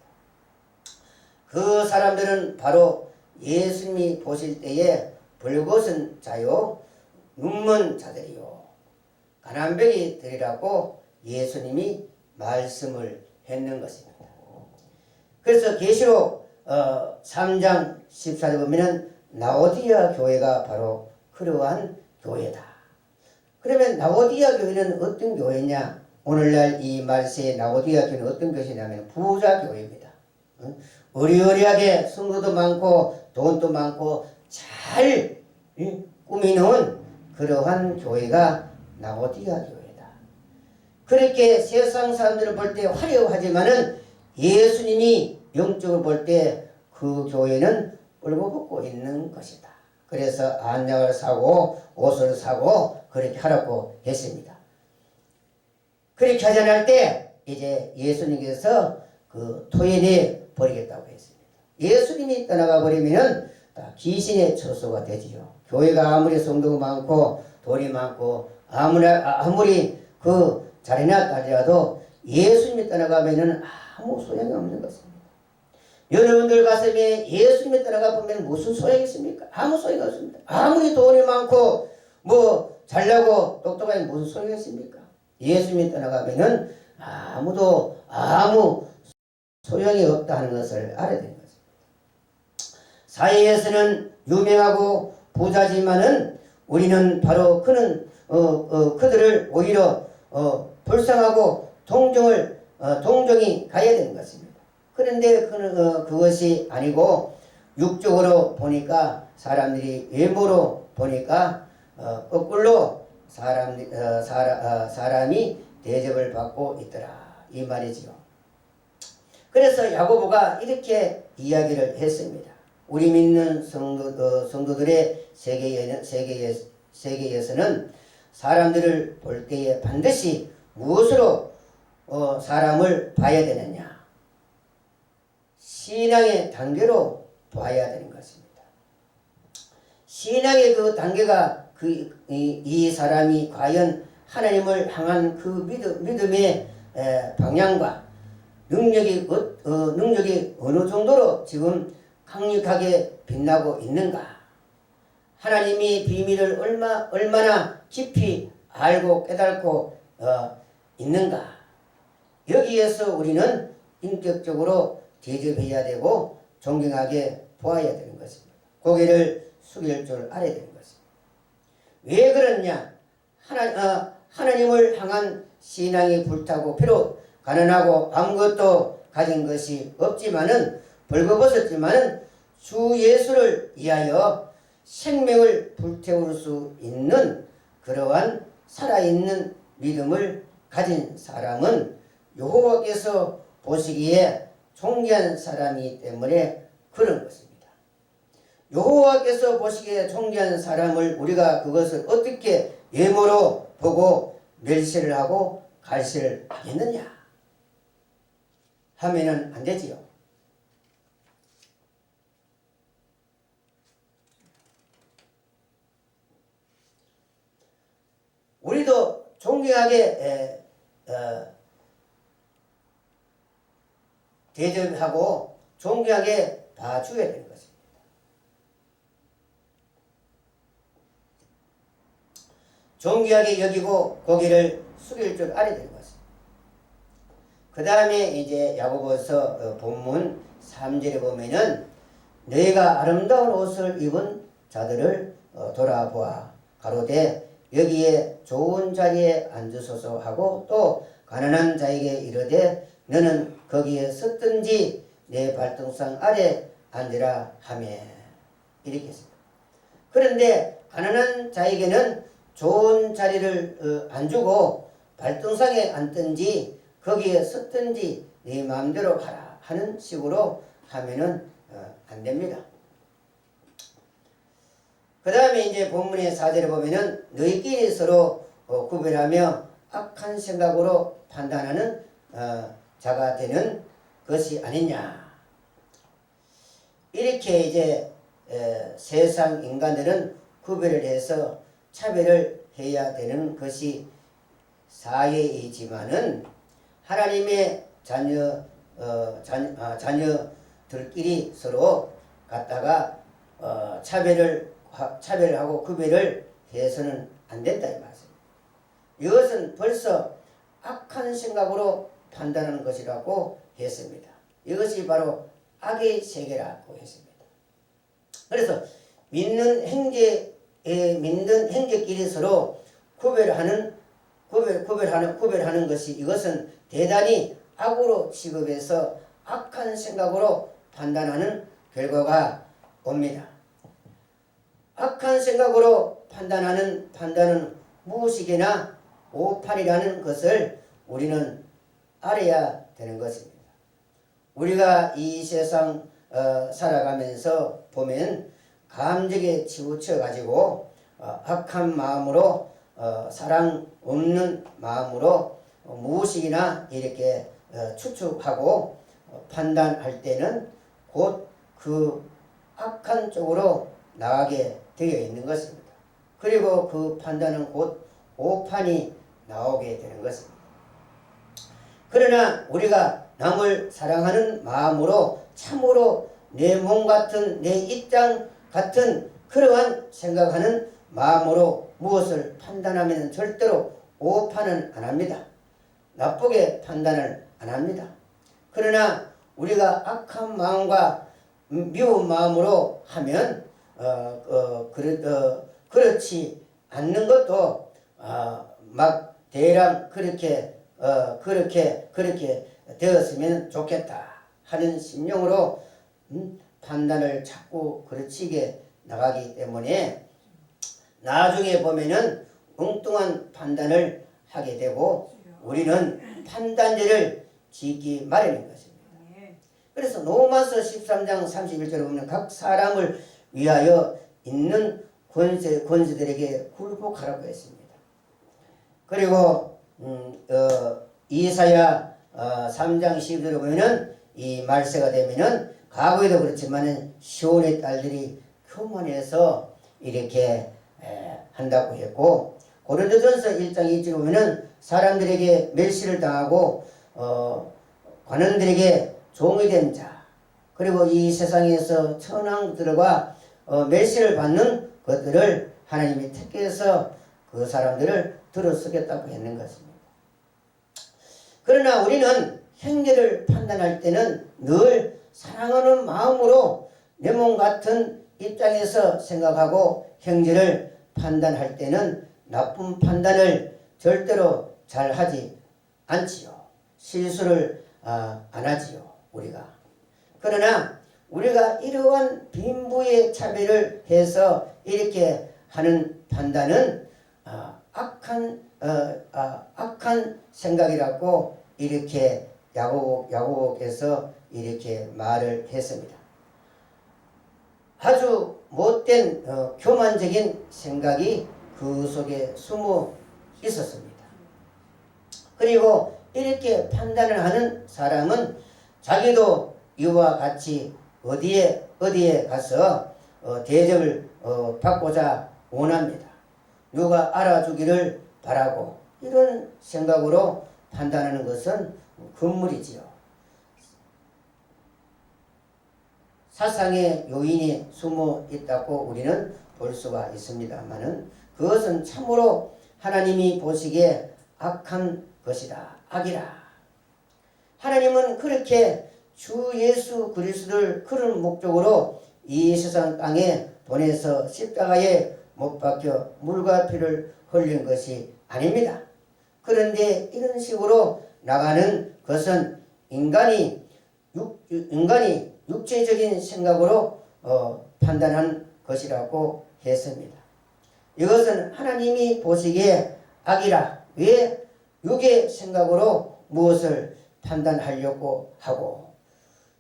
그 사람들은 바로 예수님이 보실 때에 벌거벗은 자요 눈먼 자들이요 가난뱅이 들이라고 예수님이 말씀을 했는 것입니다. 그래서 계시록 3장 14절 보면은 라오디아 교회가 바로 그러한 교회다. 그러면 라오디아 교회는 어떤 교회냐? 오늘날 이 말세의 라오디아 교회는 어떤 것이냐면 부자 교회입니다. 어리어리하게 성도도 많고 돈도 많고 잘 꾸미놓은 그러한 교회가 라오디아 교회다. 그렇게 세상 사람들을 볼 때 화려하지만은 예수님이 영적으로 볼 때 그 교회는 뿔고벗고 있는 것이다. 그래서 안약을 사고 옷을 사고 그렇게 하라고 했습니다. 그렇게 하지 않을 때 이제 예수님께서 그 토해내 버리겠다고 했습니다. 예수님이 떠나가 버리면은 다 귀신의 처소가 되지요. 교회가 아무리 성도가 많고 돈이 많고 아무리 그 잘해놨다 하더라도 예수님이 떠나가면은 아무 소용이 없는 것입니다. 여러분들 가슴에 예수님이 떠나가 보면 무슨 소용이 있습니까? 아무 소용이 없습니다. 아무리 돈이 많고 뭐 잘나고 똑똑하니 무슨 소용이 있습니까? 예수님이 떠나가면은 아무 소용이 없다 하는 것을 알아야 되는 것입니다. 사회에서는 유명하고 부자지만은 우리는 바로 그들을 오히려 불쌍하고 동정이 가야 되는 것입니다. 그런데 그것이 아니고 육적으로 보니까 사람들이 외모로 보니까 거꾸로 사람이 대접을 받고 있더라 이 말이지요. 그래서 야고보가 이렇게 이야기를 했습니다. 우리 믿는 성도들의 세계에서는 사람들을 볼 때에 반드시 무엇으로 사람을 봐야 되느냐? 신앙의 단계로 봐야 되는 것입니다. 신앙의 그 단계가 이 사람이 과연 하나님을 향한 그 믿음의 방향과 능력이 어느 정도로 지금 강력하게 빛나고 있는가? 하나님이 비밀을 얼마나 깊이 알고 깨닫고 있는가? 여기에서 우리는 인격적으로 대접해야 되고 존경하게 보아야 되는 것입니다. 고개를 숙일 줄 알아야 되는 것입니다. 왜 그러냐? 하나님을 향한 신앙이 불타고 비록 가난하고 아무것도 가진 것이 없지만은 벌거벗었지만은 주 예수를 위하여 생명을 불태울 수 있는 그러한 살아있는 믿음을 가진 사람은 여호와께서 보시기에 존귀한 사람이기 때문에 그런 것입니다. 여호와께서 보시기에 존귀한 사람을 우리가 그것을 어떻게 외모로 보고 멸시를 하고 갈시를 하겠느냐 하면은 안 되지요. 우리도 존경하게 대접하고 존경하게 봐줘야 되는 것입니다. 존경하게 여기고 고개를 숙일 줄 알아야 되는 것입니다. 그 다음에 이제 야고보서 본문 3절에 보면은 너희가 아름다운 옷을 입은 자들을 돌아보아 가로되 여기에 좋은 자리에 앉으소서 하고 또 가난한 자에게 이르되 너는 거기에 섰든지 내 발등상 아래 앉으라 하며 이렇게 했습니다. 그런데 가난한 자에게는 좋은 자리를 안 주고 발등상에 앉든지 거기에 섰든지 네 마음대로 하라 하는 식으로 하면은 안 됩니다. 그 다음에 이제 본문의 4절에 보면은 너희끼리 서로 구별하며 악한 생각으로 판단하는 자가 되는 것이 아니냐. 이렇게 이제 세상 인간들은 구별을 해서 차별을 해야 되는 것이 사회이지만은 하나님의 자녀들끼리 서로 갖다가 차별하고 구별을 해서는 안 된다 이 말씀. 이것은 벌써 악한 생각으로 판단하는 것이라고 했습니다. 이것이 바로 악의 세계라고 했습니다. 그래서 믿는 형제끼리 서로 구별하는 것이 이것은 대단히 악으로 취급해서 악한 생각으로 판단하는 결과가 옵니다. 악한 생각으로 판단은 무의식이나 오판이라는 것을 우리는 알아야 되는 것입니다. 우리가 이 세상 살아가면서 보면 감정에 치우쳐 가지고 악한 마음으로 사랑 없는 마음으로 무의식이나 이렇게 추측하고 판단할 때는 곧 그 악한 쪽으로 나가게 되어 있는 것입니다. 그리고 그 판단은 곧 오판이 나오게 되는 것입니다. 그러나 우리가 남을 사랑하는 마음으로 참으로 내 몸 같은 내 입장 같은 그러한 생각하는 마음으로 무엇을 판단하면 절대로 오판은 안 합니다. 나쁘게 판단을 안 합니다. 그러나 우리가 악한 마음과 미운 마음으로 하면 그렇지 않는 것도 막 대량 그렇게 되었으면 좋겠다 하는 심령으로 판단을 자꾸 그르치게 나가기 때문에 나중에 보면은 엉뚱한 판단을 하게 되고 우리는 판단죄를 짓기 마련인 것입니다. 그래서 로마서 13장 31절에 보면 각 사람을 위하여 있는 권세들에게 굴복하라고 했습니다. 그리고 이사야 3장 12절에 보면은 이 말세가 되면은 과거에도 그렇지만은 시온의 딸들이 교만해서 이렇게 한다고 했고 고린도전서 1장 2절에 보면은 사람들에게 멸시를 당하고 관원들에게 종이 된 자 그리고 이 세상에서 천황들과 멸시를 받는 것들을 하나님이 택해서 그 사람들을 들어쓰겠다고 했는 것입니다. 그러나 우리는 형제를 판단할 때는 늘 사랑하는 마음으로 내 몸 같은 입장에서 생각하고 형제를 판단할 때는 나쁜 판단을 절대로 잘 하지 않지요. 실수를 안 하지요. 우리가. 그러나 우리가 이러한 빈부의 차별을 해서 이렇게 하는 판단은 악한 생각이라고 이렇게 야고보께서 이렇게 말을 했습니다. 아주 못된 교만적인 생각이 그 속에 숨어 있었습니다. 그리고 이렇게 판단을 하는 사람은 자기도 이와 같이 어디에 가서 대접을 받고자 원합니다. 누가 알아주기를 바라고 이런 생각으로 판단하는 것은 금물이지요. 사상의 요인이 숨어 있다고 우리는 볼 수가 있습니다만은 그것은 참으로 하나님이 보시기에 악한 것이다. 악이라. 하나님은 그렇게 주 예수 그리스도를 그런 목적으로 이 세상 땅에 보내서 십자가에 못 박혀 물과 피를 흘린 것이 아닙니다. 그런데 이런 식으로 나가는 것은 인간이 육체적인 생각으로 판단한 것이라고 했습니다. 이것은 하나님이 보시기에 악이라. 왜 육의 생각으로 무엇을 판단하려고 하고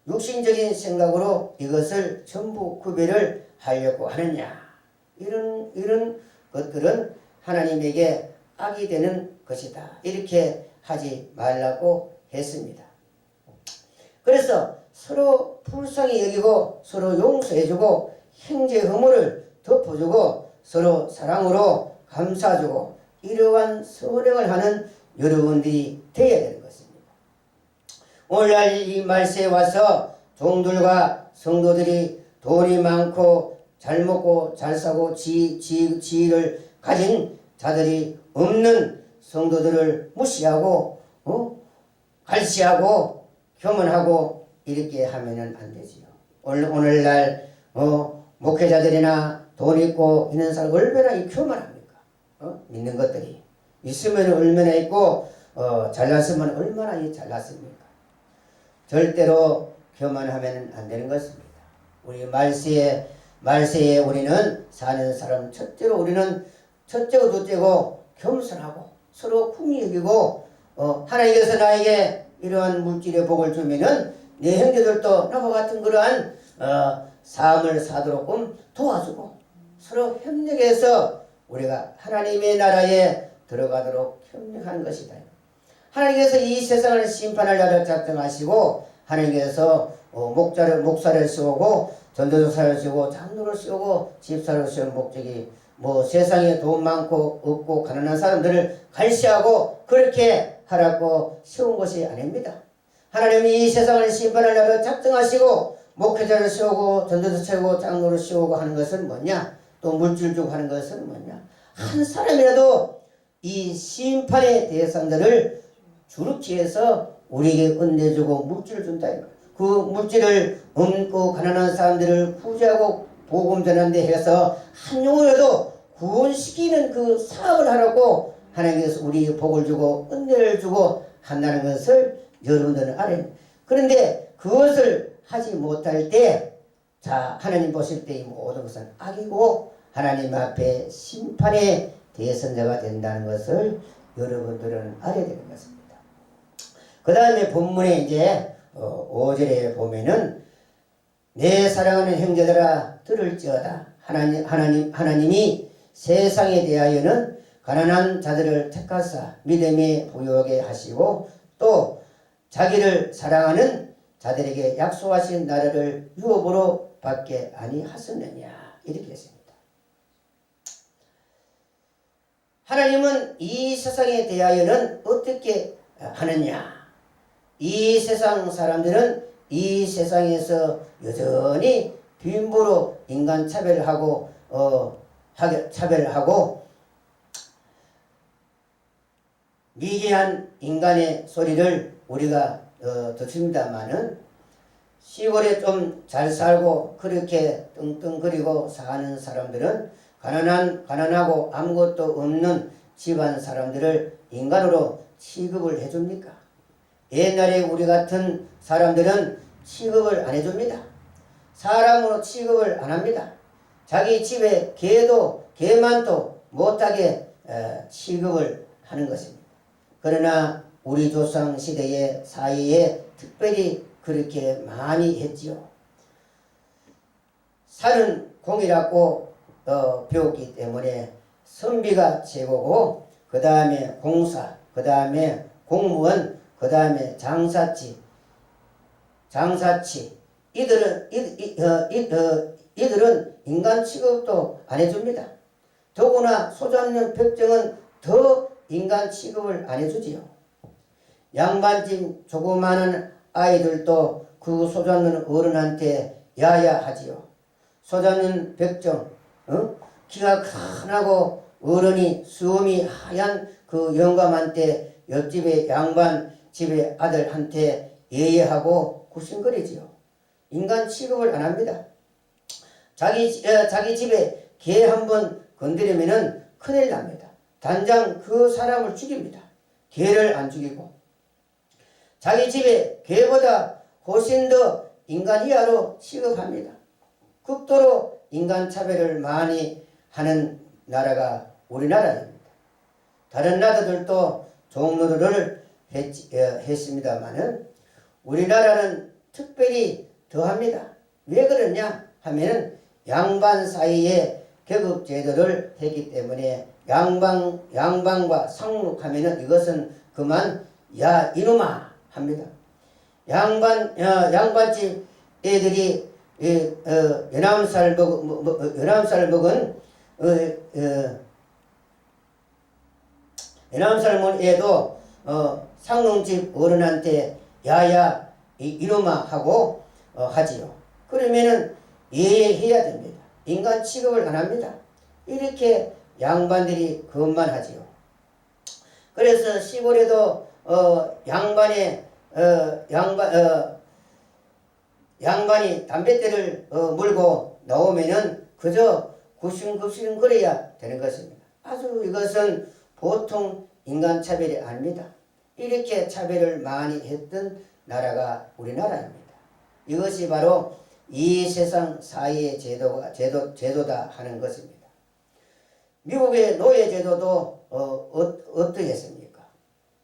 육신적인 생각으로 이것을 전부 구별을 하려고 하느냐. 이런 것들은 하나님에게 악이 되는 것이다. 이렇게 하지 말라고 했습니다. 그래서 서로 불쌍히 여기고 서로 용서해주고 형제 허물을 덮어주고 서로 사랑으로 감싸주고 이러한 선행을 하는 여러분들이 되어야 되는 것입니다. 오늘날 이 말세에 와서 종들과 성도들이 돈이 많고 잘 먹고 잘 사고 지위를 가진 자들이 없는 성도들을 무시하고 갈시하고 교만하고 이렇게 하면은 안 되지요. 오늘날 목회자들이나 돈 있고 있는 사람 얼마나 이 교만합니까? 믿는 것들이 있으면 얼마나 있고 잘났으면 얼마나 잘났습니까? 절대로 교만하면 안 되는 것입니다. 우리 말세에 우리는 사는 사람 첫째로 우리는 첫째고 둘째고 겸손하고 서로 품위 여기고 하나님께서 나에게 이러한 물질의 복을 주면은 내 형제들도 나와 같은 그러한 삶을 사도록 도와주고 서로 협력해서 우리가 하나님의 나라에 들어가도록 협력하는 것이다. 하나님께서 이 세상을 심판할 날을 작정하시고 하나님께서 목사를 세우고 전도사를 세우고 장로를 세우고 집사를 세우는 목적이 세상에 돈 많고 없고 가난한 사람들을 갈시하고 그렇게 하라고 세운 것이 아닙니다. 하나님이 이 세상을 심판할 날을 작정하시고 목회자를 세우고 전도사 세우고 장로를 세우고 하는 것은 뭐냐? 또 물질 주고 하는 것은 뭐냐? 한 사람이라도 이 심판의 대상들을 주룩히 해서 우리에게 은혜 주고 물질을 준다. 그 물질을 없고 가난한 사람들을 구제하고 복음 전하는 데 해서 한 영혼이라도 구원시키는 그 사업을 하라고 하나님께서 우리에게 복을 주고 은혜를 주고 한다는 것을 여러분들은 알아야 합니다. 그런데 그것을 하지 못할 때 하나님 보실 때 이 모든 것은 악이고 하나님 앞에 심판의 대선자가 된다는 것을 여러분들은 알아야 되는 것입니다. 그 다음에 본문에 이제 5절에 보면은 내 사랑하는 형제들아 들을지어다. 하나님이 세상에 대하여는 가난한 자들을 택하사 믿음에 부유하게 하시고 또 자기를 사랑하는 자들에게 약속하신 나라를 유업으로 받게 아니하셨느냐 이렇게 했습니다. 하나님은 이 세상에 대하여는 어떻게 하느냐? 이 세상 사람들은 이 세상에서 여전히 빈부로 인간 차별하고 미개한 인간의 소리를 우리가 듣습니다마는 시골에 좀 잘 살고 그렇게 떵떵거리고 사는 사람들은 가난하고 아무것도 없는 집안 사람들을 인간으로 취급을 해줍니까? 옛날에 우리 같은 사람들은 취급을 안 해줍니다. 사람으로 취급을 안 합니다. 자기 집에 개만도 못하게 취급을 하는 것입니다. 그러나 우리 조상 시대의 사이에 특별히 그렇게 많이 했지요. 산은 공이라고 배웠기 때문에 선비가 최고고 그 다음에 공사, 그 다음에 공무원, 그 다음에 장사치 이들은 인간 취급도 안 해줍니다. 더구나 소잡는 백정은 더 인간 취급을 안 해주지요. 양반집 조그마한 아이들도 그 소잡는 어른한테 야야하지요. 소잡는 백정, 키가 큰하고 어른이 수염이 하얀 그 영감한테 옆집의 양반 집의 아들한테 예예하고 굽신거리지요. 인간 취급을 안 합니다. 자기 집에 개 한 번 건드리면은 큰일 납니다. 단장 그 사람을 죽입니다. 개를 안 죽이고 자기 집에 개보다 훨씬 더 인간 이하로 취급합니다. 극도로 인간 차별을 많이 하는 나라가 우리나라입니다. 다른 나라들도 종로를 했습니다마는 우리나라는 특별히 더합니다. 왜 그러냐 하면은 양반 사이에 계급 제도를 했기 때문에 양반과 상록하면은 이것은 그만 야 이놈아 합니다. 양반집 애들이 연암살 먹은 연암살 먹은 애도 상농집 어른한테 야야 이놈아 하고 하지요. 그러면은 예해야 됩니다. 인간 취급을 안 합니다. 이렇게 양반들이 그것만 하지요. 그래서 시골에도 양반이 담뱃대를 물고 나오면은 그저 굽신굽신 거려야 되는 것입니다. 아주 이것은 보통 인간 차별이 아닙니다. 이렇게 차별을 많이 했던 나라가 우리나라입니다. 이것이 바로 이 세상 사회의 제도다 하는 것입니다. 미국의 노예 제도도 어떠했습니까?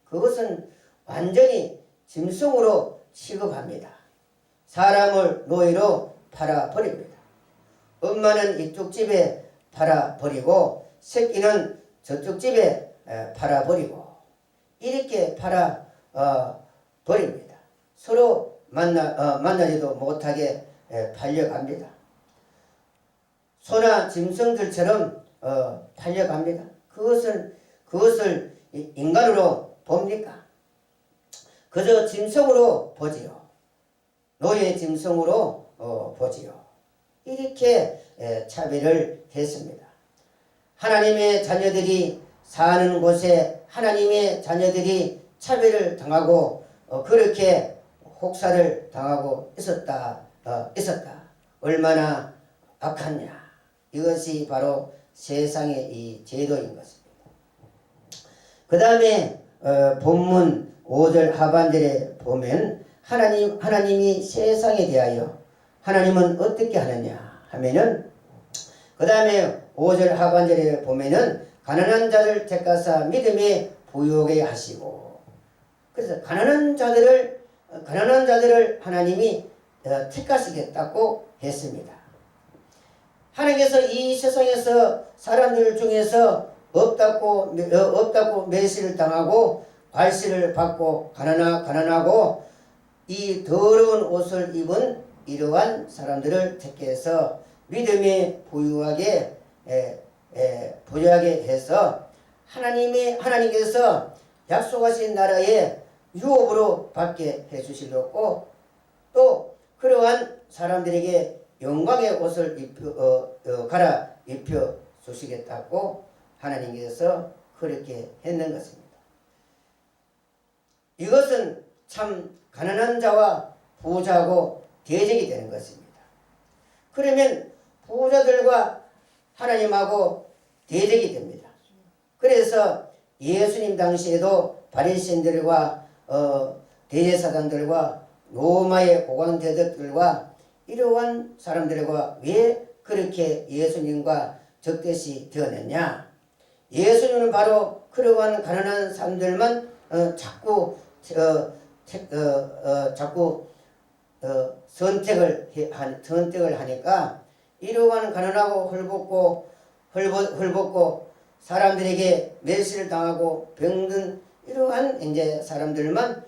그것은 완전히 짐승으로 취급합니다. 사람을 노예로 팔아버립니다. 엄마는 이쪽 집에 팔아버리고 새끼는 저쪽 집에 팔아버리고 이렇게 팔아버립니다. 서로 만나지도 못하게 팔려갑니다. 소나 짐승들처럼 팔려갑니다. 그것을 인간으로 봅니까? 그저 짐승으로 보지요. 노예 짐승으로 보지요. 이렇게 차별을 했습니다. 하나님의 자녀들이 사는 곳에 하나님의 자녀들이 차별을 당하고 그렇게 혹사를 당하고 있었다. 얼마나 악하냐. 이것이 바로 세상의 이 제도인 것입니다. 그 다음에 본문 5절 하반절에 보면 하나님이 세상에 대하여 하나님은 어떻게 하느냐 하면은 그 다음에 5절 하반절에 보면은 가난한 자를 택하사 믿음에 부유하게 하시고 그래서 가난한 자들을 하나님이 택하시겠다고 했습니다. 하나님께서 이 세상에서 사람들 중에서 없다고 매시를 당하고 괄시를 받고 가난하고 이 더러운 옷을 입은 이러한 사람들을 택해서 믿음에 부유하게 해서 하나님께서 약속하신 나라에 유업으로 받게 해주시려고 또 그러한 사람들에게 영광의 옷을 갈아입혀 주시겠다고 하나님께서 그렇게 했는 것입니다. 이것은 참 가난한 자와 부자하고 대적이 되는 것입니다. 그러면 부자들과 하나님하고 대적이 됩니다. 그래서 예수님 당시에도 바리새인들과 대제사장들과 로마의 고관대적들과 이러한 사람들과 왜 그렇게 예수님과 적대시 되었느냐? 예수님은 바로 그러한 가난한 사람들만 자꾸 선택을 하니까 이러한 가난하고 헐벗고 사람들에게 멸시를 당하고 병든 이러한 이제 사람들만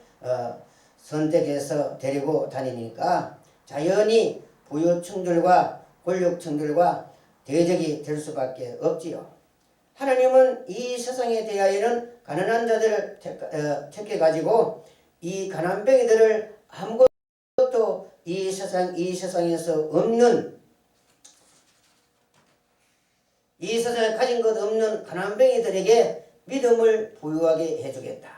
선택해서 데리고 다니니까 자연히 부유층들과 권력층들과 대적이 될 수밖에 없지요. 하나님은 이 세상에 대하여는 가난한 자들을 택해가지고 이 가난뱅이들을 아무것도 이 세상에서 없는 이 세상에 가진 것 없는 가난뱅이들에게 믿음을 부유하게 해주겠다.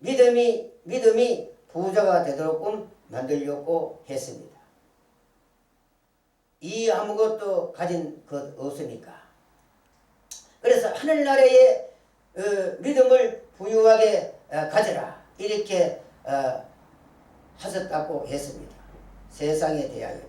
믿음이 부자가 되도록 만들려고 했습니다. 이 아무것도 가진 것 없으니까. 그래서 하늘나라의 믿음을 부유하게 가져라. 이렇게 하셨다고 했습니다. 세상에 대하여는.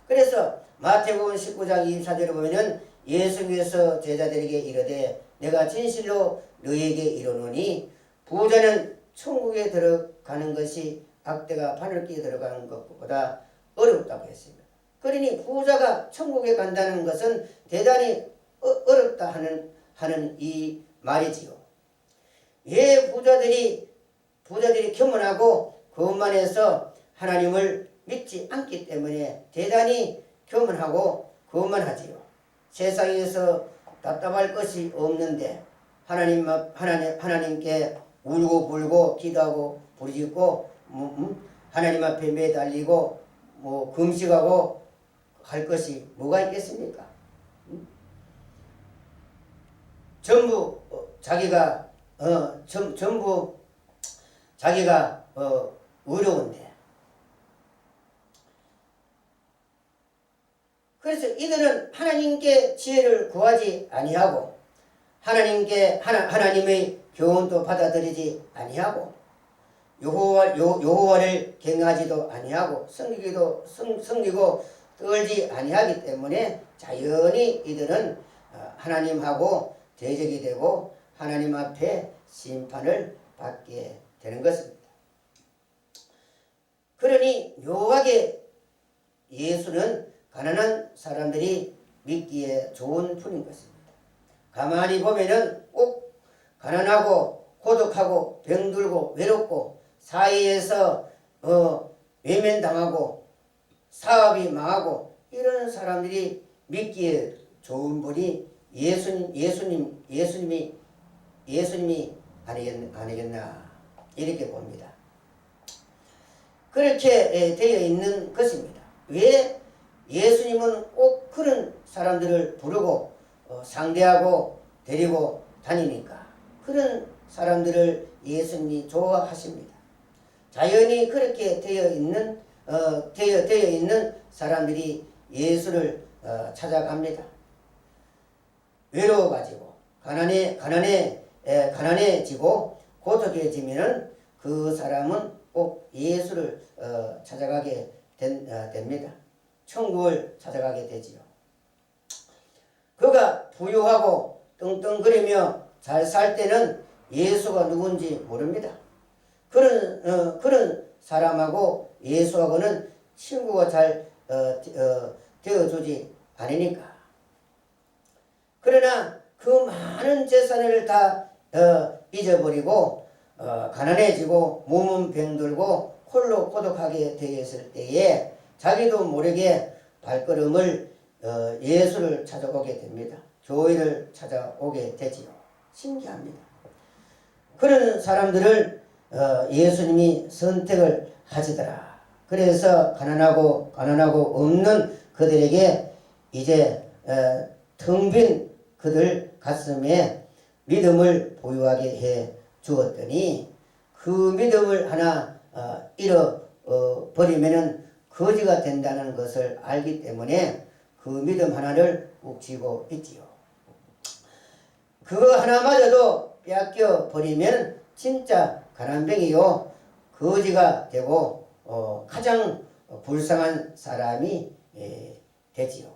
그래서 마태복음 19장 24절에 보면은 예수님께서 제자들에게 이르되 내가 진실로 너희에게 이르노니 부자는 천국에 들어가는 것이 악대가 바늘기에 들어가는 것보다 어렵다고 했습니다. 그러니 부자가 천국에 간다는 것은 대단히 어렵다 하는 이 말이지요. 왜 부자들이 교만하고 그것만 해서 하나님을 믿지 않기 때문에 대단히 교만하고 거만하지요. 세상에서 답답할 것이 없는데 하나님께 울고 불고 기도하고 부르짖고 하나님 앞에 매달리고 금식하고 할 것이 뭐가 있겠습니까? 전부 자기가 어려운데. 그래서 이들은 하나님께 지혜를 구하지 아니하고 하나님의 교훈도 받아들이지 아니하고 여호와를 경외하지도 아니하고 섬기고 떨지 아니하기 때문에 자연히 이들은 하나님하고 대적이 되고 하나님 앞에 심판을 받게 되는 것입니다. 그러니 묘하게 예수는 가난한 사람들이 믿기에 좋은 분인 것입니다. 가만히 보면은 꼭 가난하고 고독하고 병들고 외롭고 사회에서 외면당하고 사업이 망하고 이런 사람들이 믿기에 좋은 분이 예수님이 아니겠나 이렇게 봅니다. 그렇게 되어 있는 것입니다. 왜 예수님은 꼭 그런 사람들을 부르고 상대하고 데리고 다니니까? 그런 사람들을 예수님이 좋아하십니다. 자연히 그렇게 되어 있는 사람들이 예수를 찾아갑니다. 외로워가지고 가난해지고 고독해지면은 그 사람은 꼭 예수를 찾아가게 됩니다. 천국을 찾아가게 되지요. 그가 부유하고 떵떵거리며 잘 살 때는 예수가 누군지 모릅니다. 그런 사람하고 예수하고는 친구가 잘 되어주지 않으니까. 그러나 그 많은 재산을 다 잊어버리고 가난해지고 몸은 병들고 홀로 고독하게 되었을 때에 자기도 모르게 발걸음을 예수를 찾아오게 됩니다. 교회를 찾아오게 되지요. 신기합니다. 그런 사람들을 예수님이 선택을 하시더라. 그래서 가난하고 없는 그들에게 이제 텅 빈 그들 가슴에 믿음을 보유하게 해 주었더니 그 믿음을 하나 잃어버리면은 거지가 된다는 것을 알기 때문에 그 믿음 하나를 꼭 쥐고 있지요. 그거 하나마저도 빼앗겨 버리면 진짜 가난뱅이요 거지가 되고 가장 불쌍한 사람이 되지요.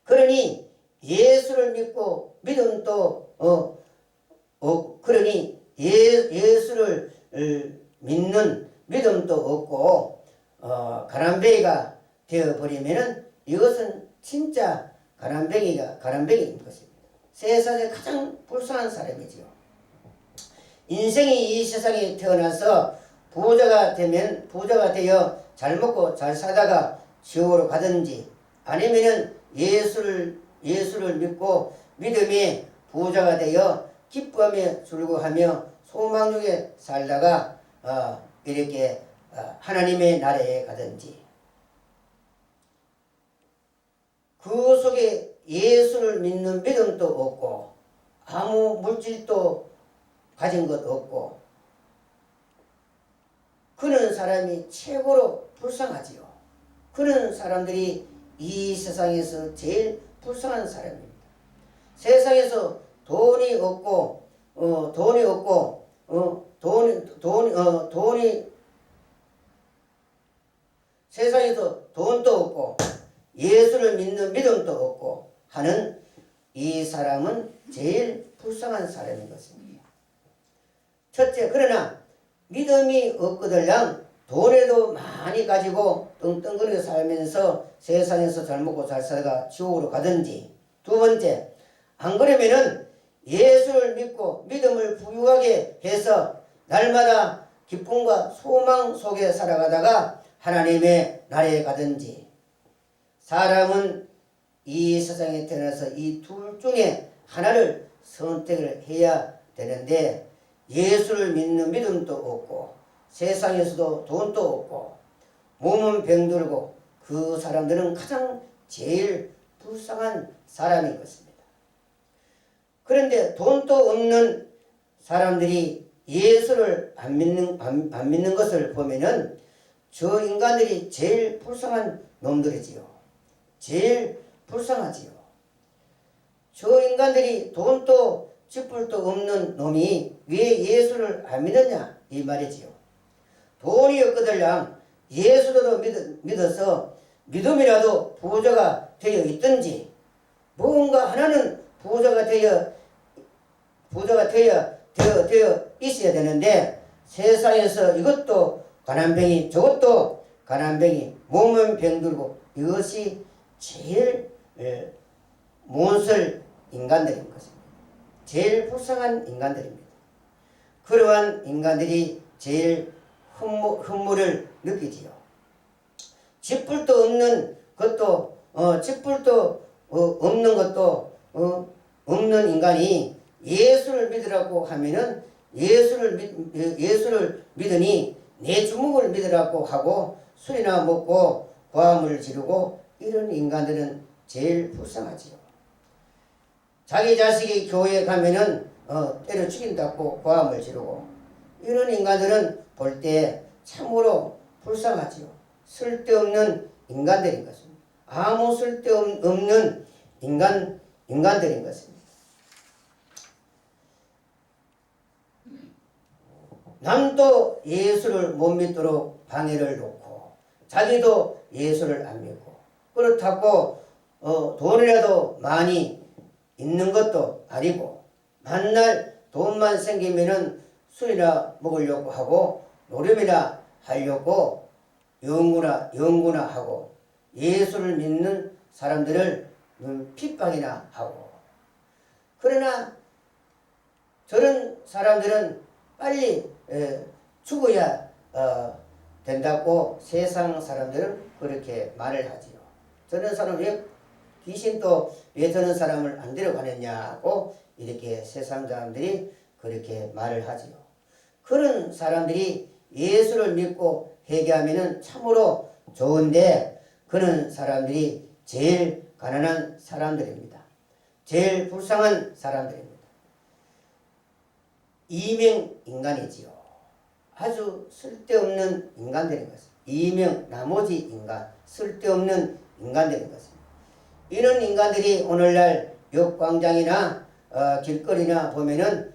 그러니 예수를 믿고 믿음도 그러니 예수를 믿는 믿음도 없고 가난뱅이가 되어버리면은 이것은 진짜 가난뱅이인 것입니다. 세상에 가장 불쌍한 사람이지요. 인생이 이 세상에 태어나서 부자가 되어 잘 먹고 잘 살다가 지옥으로 가든지 아니면은 예수를 믿고 믿음의 부자가 되어 기뻐하며 즐거워하며 소망 중에 살다가 이렇게 하나님의 나라에 가든지 그 속에 예수를 믿는 믿음도 없고 아무 물질도 가진 것 없고 그런 사람이 최고로 불쌍하지요. 그런 사람들이 이 세상에서 제일 불쌍한 사람입니다. 세상에서 돈이 없고 세상에서 돈도 없고 예수를 믿는 믿음도 없고 하는 이 사람은 제일 불쌍한 사람인 것입니다. 첫째, 그러나 믿음이 없거들랑 돈에도 많이 가지고 떵떵거리고 살면서 세상에서 잘 먹고 잘 살다가 지옥으로 가든지. 두 번째, 안 그러면은 예수를 믿고 믿음을 부유하게 해서 날마다 기쁨과 소망 속에 살아가다가 하나님의 나라에 가든지, 사람은 이 세상에 태어나서 이 둘 중에 하나를 선택을 해야 되는데, 예수를 믿는 믿음도 없고 세상에서도 돈도 없고 몸은 병들고, 그 사람들은 가장 제일 불쌍한 사람인 것입니다. 그런데 돈도 없는 사람들이 예수를 안 믿는 것을 보면은 저 인간들이 제일 불쌍한 놈들이지요. 제일 불쌍하지요. 저 인간들이 돈도 쥐뿔도 없는 놈이 왜 예수를 안 믿느냐 이 말이지요. 돈이 없거들랑 예수라도 믿어서 믿음이라도 부자가 되어 있든지, 뭔가 하나는 부자가 되어 있어야 되는데, 세상에서 이것도 가난뱅이 저것도 가난뱅이, 몸은 병들고, 이것이 제일 못쓸 인간들인 것입니다. 제일 불쌍한 인간들입니다. 그러한 인간들이 제일 흠모를 느끼지요. 쥐뿔도 없는 것도 쥐뿔도 없는 것도 없는 인간이 예수를 믿으라고 하면은 예수를 믿으니 내 주먹을 믿으라고 하고 술이나 먹고 고함을 지르고, 이런 인간들은 제일 불쌍하지요. 자기 자식이 교회에 가면은 때려 죽인다고 고함을 지르고, 이런 인간들은 볼 때 참으로 불쌍하지요. 쓸데없는 인간들인 것입니다. 아무 쓸데없는 인간들인 것입니다. 남도 예수를 못 믿도록 방해를 놓고, 자기도 예수를 안 믿고, 그렇다고 돈이라도 많이 있는 것도 아니고, 만날 돈만 생기면은 술이나 먹으려고 하고 노름이나 하려고 연구나 하고, 예수를 믿는 사람들을 핍박이나 하고. 그러나 저런 사람들은 빨리 죽어야 된다고 세상 사람들은 그렇게 말을 하지요. 저런 사람 왜 귀신도 왜 저런 사람을 안 데려가느냐고 이렇게 세상 사람들이 그렇게 말을 하지요. 그런 사람들이 예수를 믿고 회개하면은 참으로 좋은데, 그런 사람들이 제일 가난한 사람들입니다. 제일 불쌍한 사람들입니다. 이명 인간이지요. 아주 쓸데없는 인간들인 것입니다. 이명 나머지 인간, 쓸데없는 인간들인 것입니다. 이런 인간들이 오늘날 역광장이나 길거리나 보면은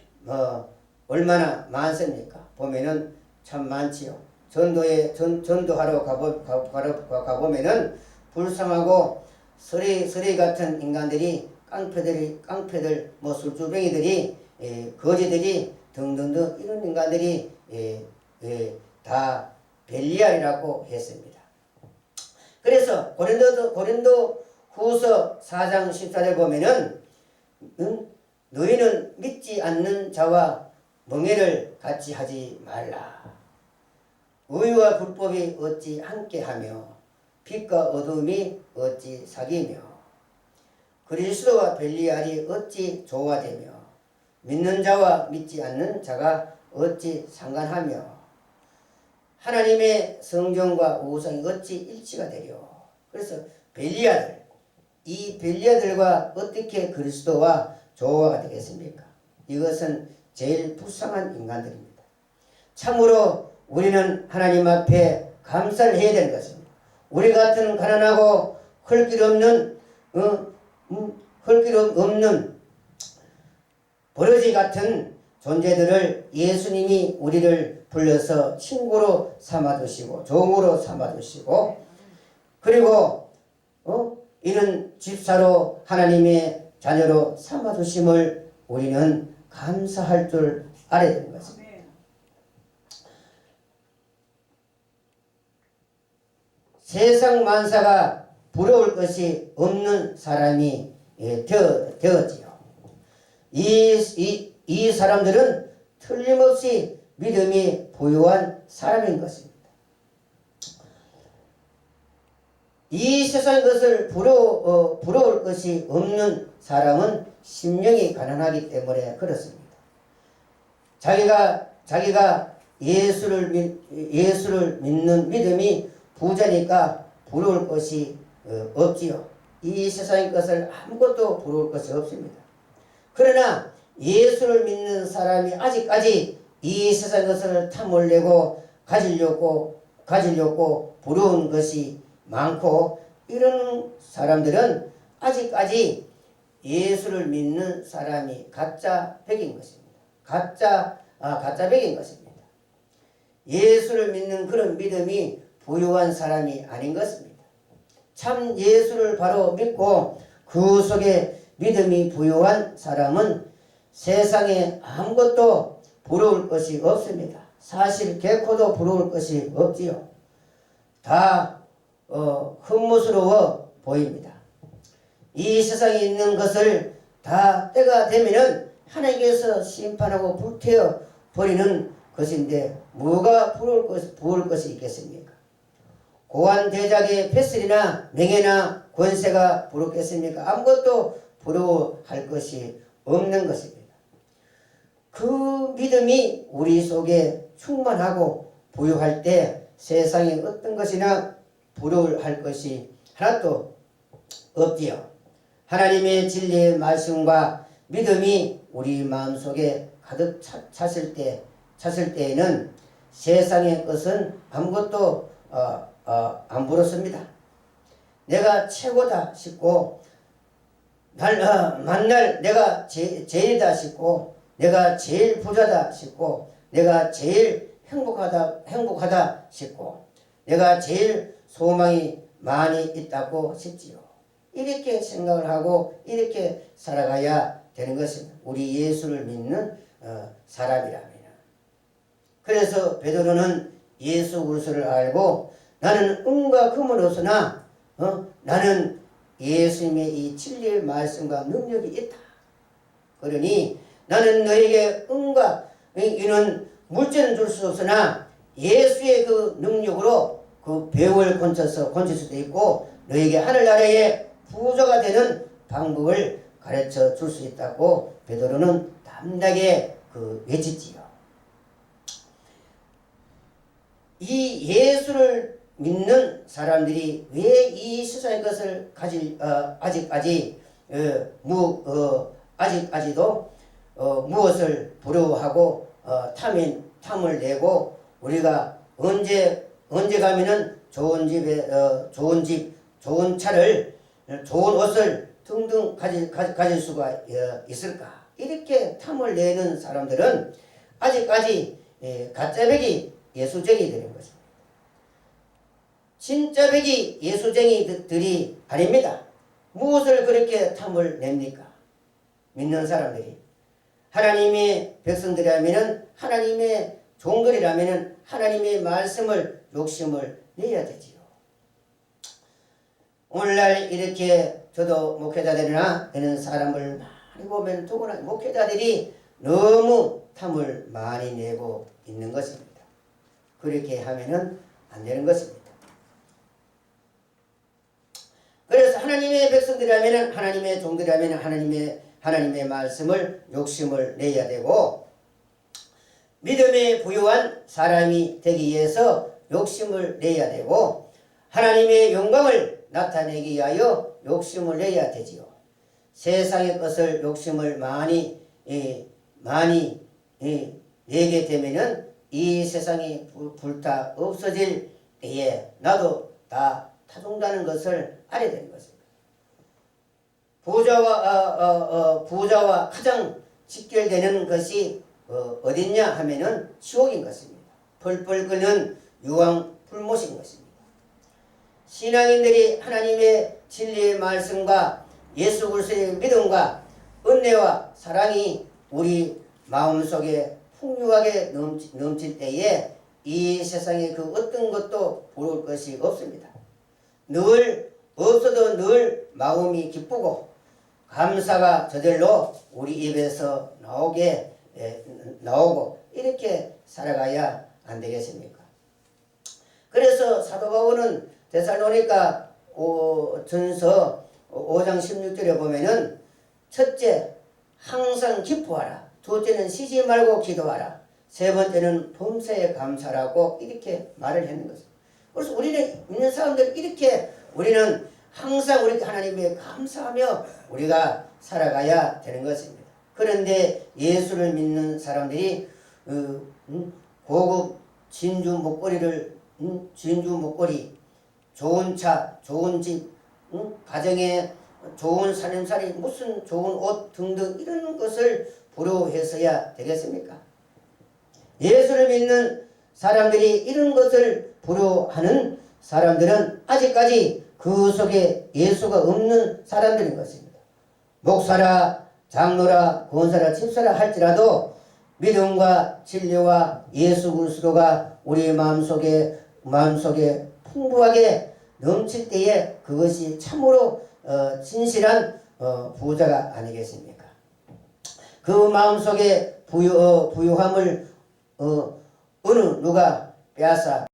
얼마나 많습니까? 보면은 참 많지요. 전도하러 가보면은 불쌍하고 서리 같은 인간들이, 깡패들, 술주뱅이들이, 거지들이 등등등, 이런 인간들이 다 벨리알이라고 했습니다. 그래서 고린도 후서 4장 14절 보면은 너희는 믿지 않는 자와 멍해를 같이 하지 말라. 의와 불법이 어찌 함께하며 빛과 어둠이 어찌 사귀며 그리스도와 벨리알이 어찌 조화되며 믿는 자와 믿지 않는 자가 어찌 상관하며 하나님의 성경과 우상이 어찌 일치가 되려. 그래서 벨리아들, 이 벨리아들과 어떻게 그리스도와 조화가 되겠습니까? 이것은 제일 불쌍한 인간들입니다. 참으로 우리는 하나님 앞에 감사를 해야 되는 것입니다. 우리 같은 가난하고 헐길 없는 버러지 같은 존재들을 예수님이 우리를 불러서 친구로 삼아두시고 종으로 삼아두시고, 그리고 이런 집사로 하나님의 자녀로 삼아두심을 우리는 감사할 줄 알아야 되는 것입니다. 세상 만사가 부러울 것이 없는 사람이 되었지요. 이 사람들은 틀림없이 믿음이 부유한 사람인 것입니다. 이 세상 것을 부러울 것이 없는 사람은 심령이 가난하기 때문에 그렇습니다. 자기가 예수를 믿는 믿음이 부자니까 부러울 것이 없지요. 이 세상의 것을 아무것도 부러울 것이 없습니다. 그러나 예수를 믿는 사람이 아직까지 이 세상 것을 탐을 내고 가지려고 부러운 것이 많고, 이런 사람들은 아직까지 예수를 믿는 사람이 가짜 백인 것입니다. 가짜 백인 것입니다. 예수를 믿는 그런 믿음이 부유한 사람이 아닌 것입니다. 참 예수를 바로 믿고 그 속에 믿음이 부유한 사람은 세상에 아무것도 부러울 것이 없습니다. 사실 개코도 부러울 것이 없지요. 다 흠모스러워 보입니다. 이 세상에 있는 것을 다 때가 되면은 하나님께서 심판하고 불태워 버리는 것인데 뭐가 부러울 것이 있겠습니까? 고한 대작의 폐슬이나 명예나 권세가 부럽겠습니까? 아무것도 부러워할 것이 없는 것입니다. 그 믿음이 우리 속에 충만하고 부유할 때 세상에 어떤 것이나 부러워할 것이 하나도 없지요. 하나님의 진리의 말씀과 믿음이 우리 마음속에 가득 찼을 때에는 세상의 것은 아무것도 안 부럽습니다. 내가 최고다 싶고 만날 내가 제일이다 싶고 내가 제일 부자다 싶고 내가 제일 행복하다 싶고 내가 제일 소망이 많이 있다고 싶지요. 이렇게 생각을 하고 이렇게 살아가야 되는 것입니다. 우리 예수를 믿는 사람이라면. 그래서 베드로는 예수 그리스도를 알고 나는 은과 금을 얻으나 나는 예수님의 이 진리의 말씀과 능력이 있다. 그러니 나는 너에게 은과 이는 물질은 줄 수 없으나 예수의 그 능력으로 그 배움을 건질 수도 있고 너에게 하늘나라의 부자가 되는 방법을 가르쳐 줄 수 있다고 베드로는 담대하게 외치지요. 이 예수를 믿는 사람들이 왜 이 세상의 것을 아직까지도 무엇을 부러워하고 탐을 내고 우리가 언제 가면은 좋은 차를 좋은 옷을 등등 가질 수가 있을까? 이렇게 탐을 내는 사람들은 아직까지 가짜배기 예수쟁이 되는 것입니다. 진짜 배기 예수쟁이들이 아닙니다. 무엇을 그렇게 탐을 냅니까? 믿는 사람들이 하나님의 백성들이라면 하나님의 종들이라면 하나님의 말씀을 욕심을 내야 되지요. 오늘날 이렇게 저도 목회자 되는 사람을 많이 보면 더구나 목회자들이 너무 탐을 많이 내고 있는 것입니다. 그렇게 하면은 안 되는 것입니다. 그래서 하나님의 백성들이라면 하나님의 종들이라면 하나님의 말씀을 욕심을 내야 되고 믿음에 부유한 사람이 되기 위해서 욕심을 내야 되고 하나님의 영광을 나타내기 위하여 욕심을 내야 되지요. 세상의 것을 욕심을 많이 내게 되면은 이 세상이 불타 없어질 때에 나도 다 타종다는 것을 알아야 되는 것입니다. 부자와 가장 직결되는 것이 어딨냐 하면은 지옥인 것입니다. 펄펄 끓는 유황 불못인 것입니다. 신앙인들이 하나님의 진리의 말씀과 예수 그리스도의 믿음과 은혜와 사랑이 우리 마음속에 풍요하게 넘칠 때에 이 세상에 그 어떤 것도 부러울 것이 없습니다. 없어도 늘 마음이 기쁘고 감사가 저절로 우리 입에서 나오고 이렇게 살아가야 안 되겠습니까? 그래서 사도 바울은 데살로니가 전서 5장 16절에 보면은 첫째 항상 기뻐하라. 둘째는 쉬지 말고 기도하라. 세 번째는 범사에 감사라고 이렇게 말을 했는 것입니다. 그래서 우리는 믿는 사람들 이렇게 우리는 항상 우리 하나님께 감사하며 우리가 살아가야 되는 것입니다. 그런데 예수를 믿는 사람들이 고급 진주 목걸이를 진주 목걸이, 좋은 차, 좋은 집, 가정에 좋은 살림살이, 무슨 좋은 옷 등등 이런 것을 부러워해서야 되겠습니까? 예수를 믿는 사람들이 이런 것을 부러워하는 사람들은 아직까지 그 속에 예수가 없는 사람들인 것입니다. 목사라, 장로라, 권사라, 집사라 할지라도 믿음과 진리와 예수 그리스도가 우리 마음속에 풍부하게 넘칠 때에 그것이 참으로 진실한 부자가 아니겠습니까? 그 마음속에 부유함을 어느 누가 빼앗아